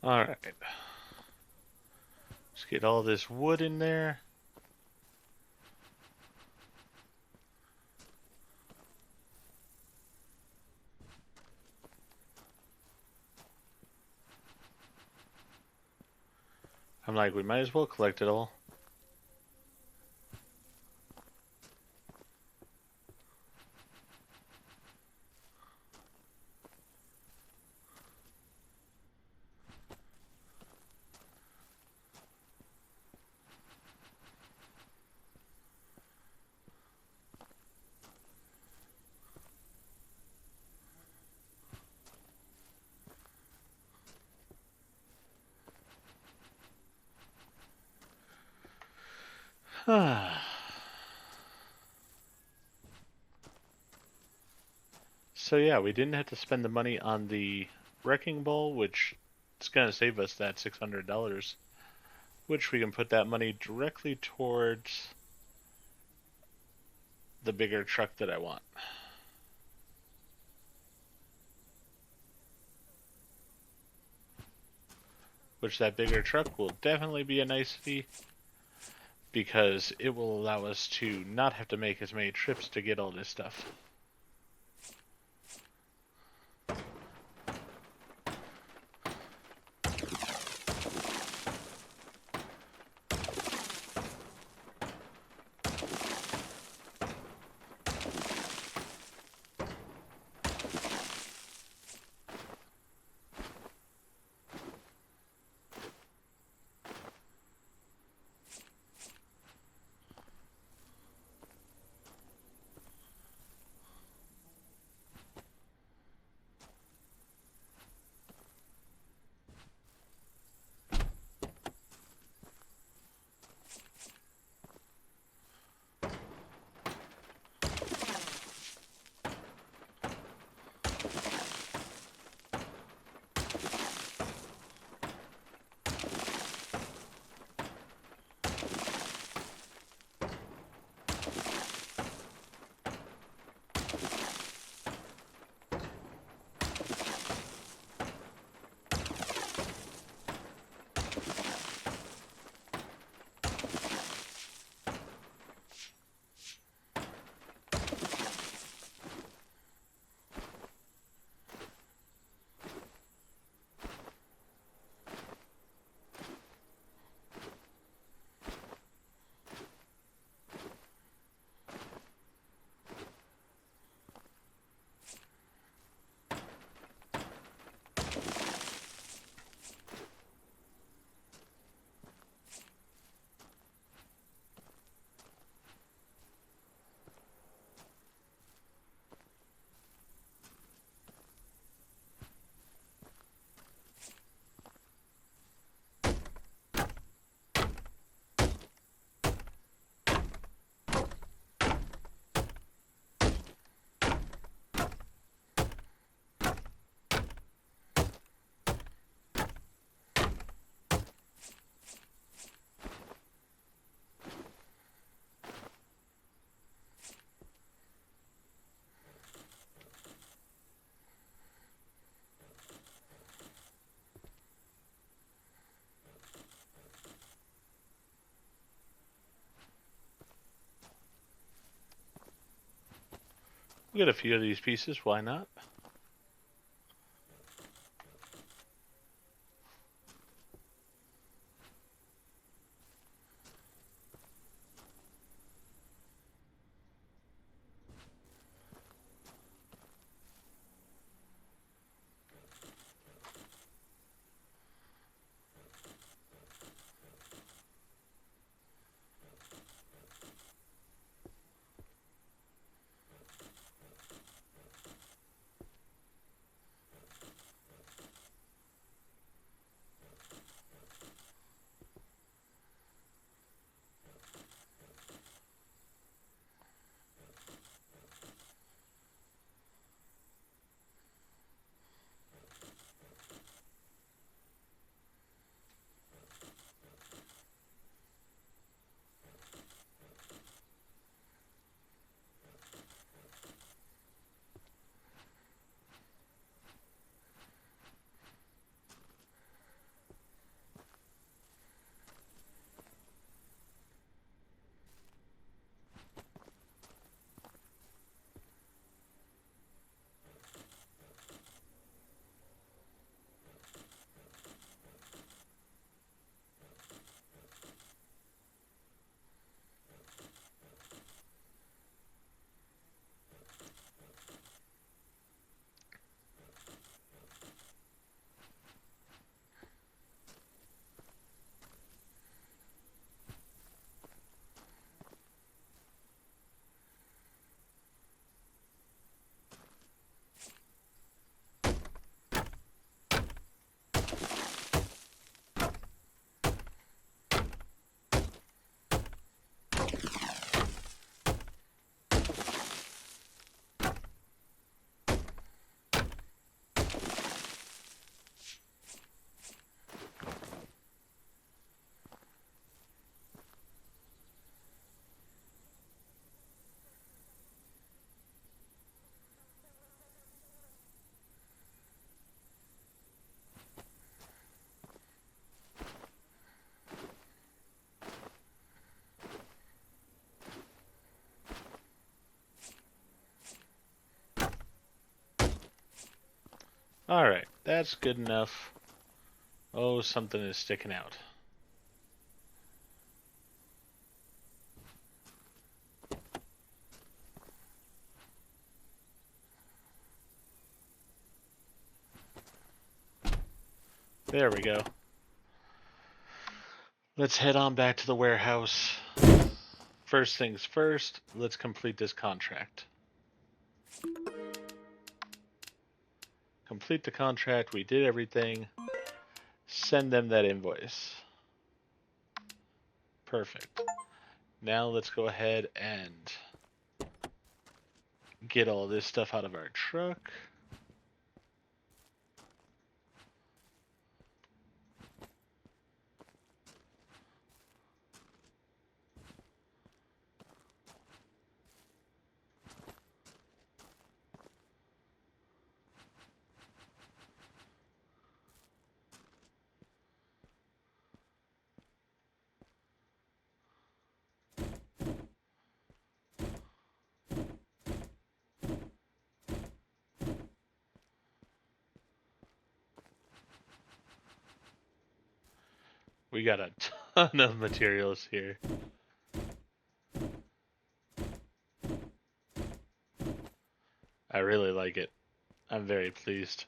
Alright. Let's get all this wood in there. I'm like, we might as well collect it all. So yeah, we didn't have to spend the money on the wrecking ball, which is going to save us that $600, which we can put that money directly towards the bigger truck that I want. Which that bigger truck will definitely be a nice fee, because it will allow us to not have to make as many trips to get all this stuff. We'll get a few of these pieces, why not? Alright, that's good enough. Oh, something is sticking out. There we go. Let's head on back to the warehouse. First things first, let's complete this contract. Complete the contract, we did everything. Send them that invoice. Perfect. Now let's go ahead and get all this stuff out of our truck. We got a ton of materials here. I really like it. I'm very pleased.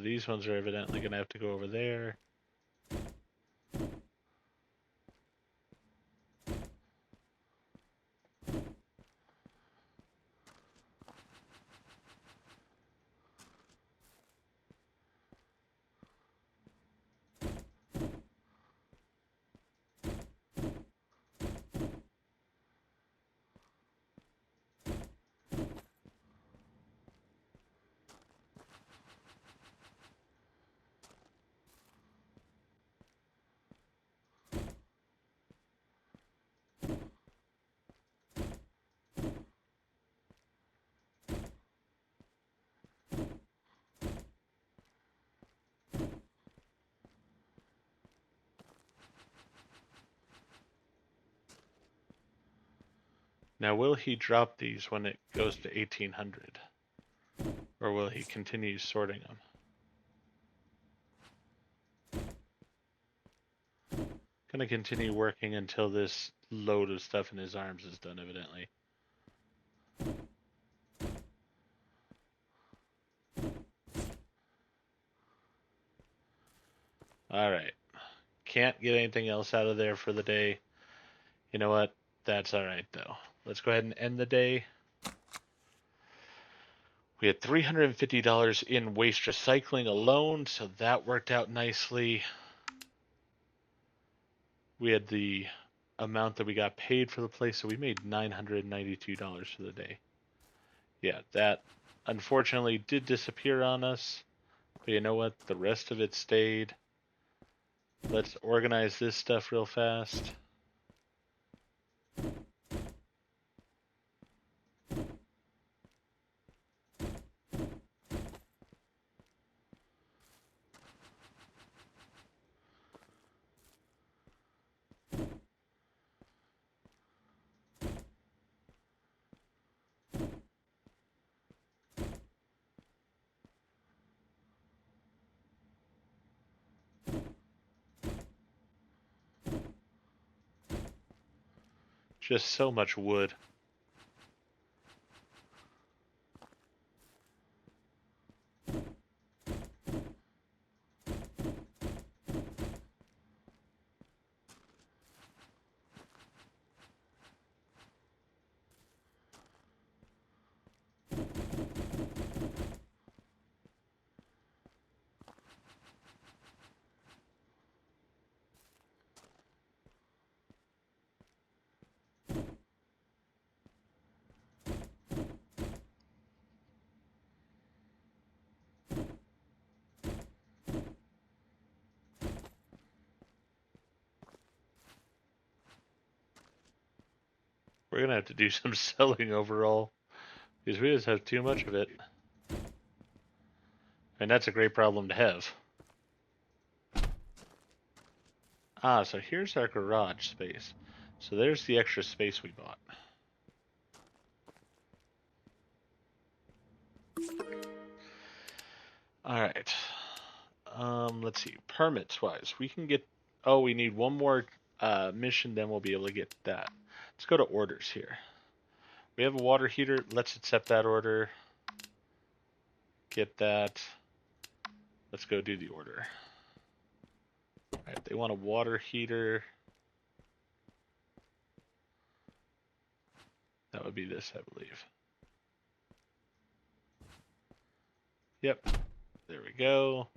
These ones are evidently going to have to go over there. Now, will he drop these when it goes to 1800? Or will he continue sorting them? Gonna continue working until this load of stuff in his arms is done, evidently. Alright. Can't get anything else out of there for the day. You know what? That's alright, though. Let's go ahead and end the day. We had $350 in waste recycling alone, so that worked out nicely. We had the amount that we got paid for the place, so we made $992 for the day. Yeah, that unfortunately did disappear on us, but you know what? The rest of it stayed. Let's organize this stuff real fast. Just so much wood. We're gonna have to do some selling overall, because we just have too much of it. And that's a great problem to have. Ah, so here's our garage space. So there's the extra space we bought. All right. Let's see. Permits wise, we can get. Oh, we need one more mission, then we'll be able to get that. Let's go to orders here. We have a water heater. Let's accept that order. Get that. Let's go do the order. All right, they want a water heater. That would be this, I believe. Yep. There we go.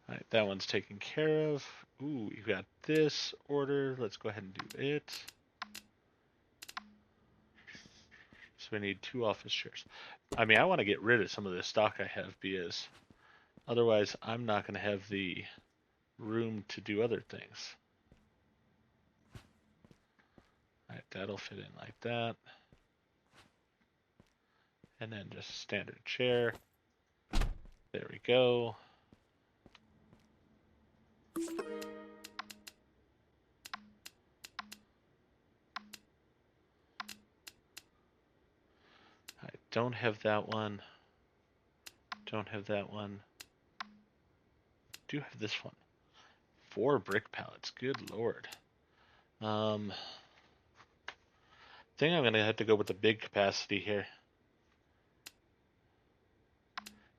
All right, that one's taken care of. Ooh, we've got this order. Let's go ahead and do it. So we need 2 office chairs. I mean, I want to get rid of some of the stock I have because otherwise I'm not going to have the room to do other things. All right, that'll fit in like that. And then just a standard chair. There we go. I don't have that one. Don't have that one. Do have this one. 4 brick pallets. Good lord. Think I'm gonna have to go with the big capacity here.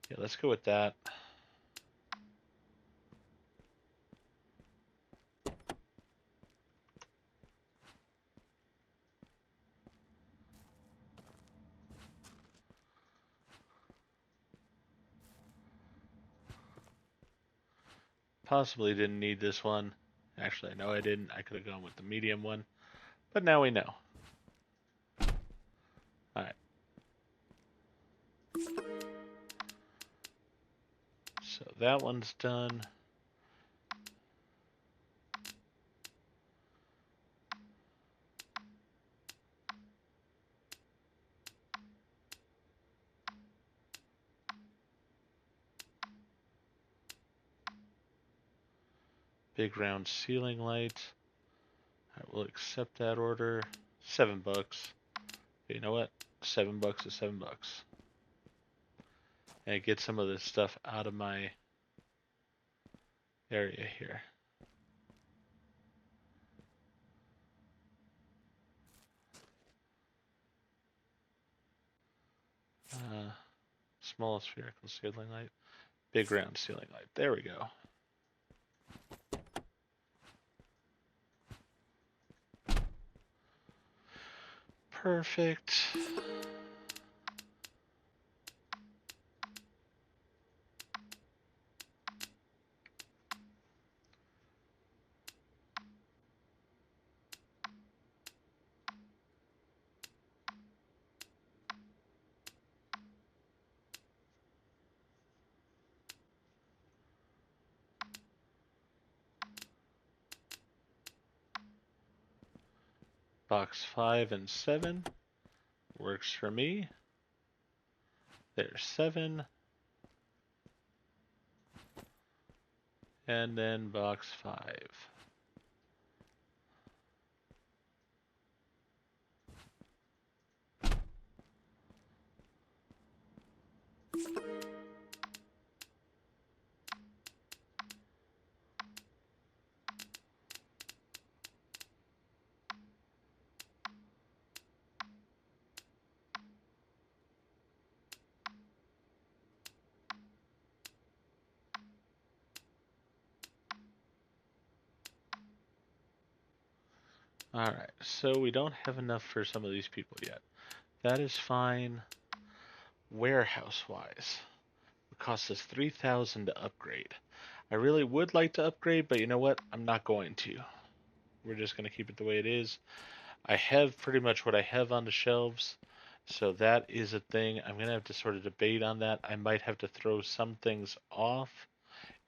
Yeah, let's go with that. Possibly didn't need this one. Actually, no, I didn't. I could have gone with the medium one. But now we know. Alright. So that one's done. Big round ceiling light. Alright, we'll accept that order. $7. You know what? $7 is $7. And get some of this stuff out of my area here. Small spherical ceiling light. Big round ceiling light. There we go. Perfect. Box 5 and 7 works for me. There's 7. And then box 5. Alright, so we don't have enough for some of these people yet. That is fine. Warehouse wise, it costs us 3,000 to upgrade. I really would like to upgrade, but you know what? I'm not going to. We're just going to keep it the way it is. I have pretty much what I have on the shelves, so that is a thing. I'm going to have to sort of debate on that. I might have to throw some things off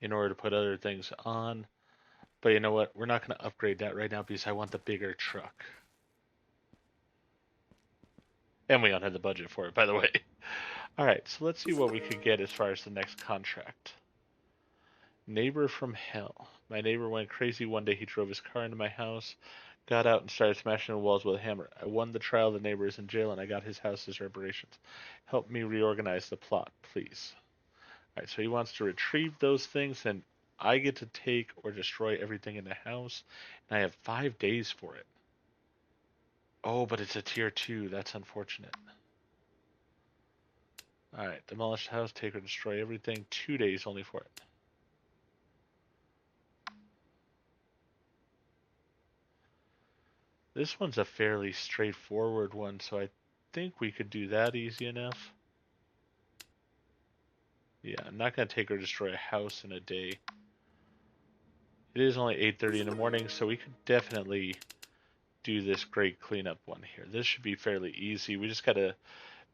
in order to put other things on. But you know what? We're not going to upgrade that right now because I want the bigger truck. And we don't have the budget for it, by the way. All right, so let's see what we could get as far as the next contract. Neighbor from hell. My neighbor went crazy one day. He drove his car into my house, got out, and started smashing the walls with a hammer. I won the trial. The neighbor is in jail, and I got his house as reparations. Help me reorganize the plot, please. All right, so he wants to retrieve those things, and I get to take or destroy everything in the house, and I have 5 days for it. Oh, but it's a tier 2. That's unfortunate. All right, demolish the house, take or destroy everything. 2 days only for it. This one's a fairly straightforward one, so I think we could do that easy enough. Yeah, I'm not going to take or destroy a house in a day. It is only 8:30 in the morning, so we could definitely do this great cleanup one here. This should be fairly easy. We just got to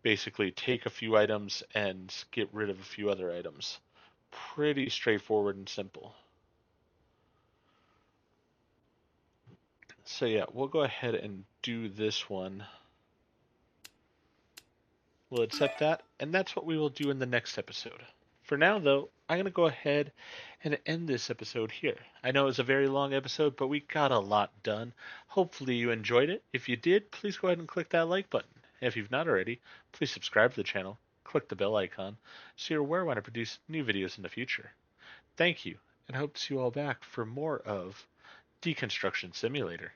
basically take a few items and get rid of a few other items. Pretty straightforward and simple. So yeah, we'll go ahead and do this one. We'll accept that, and that's what we will do in the next episode. For now, though, I'm going to go ahead and end this episode here. I know it was a very long episode, but we got a lot done. Hopefully you enjoyed it. If you did, please go ahead and click that like button. And if you've not already, please subscribe to the channel, click the bell icon, so you're aware when I produce new videos in the future. Thank you, and I hope to see you all back for more of Deconstruction Simulator.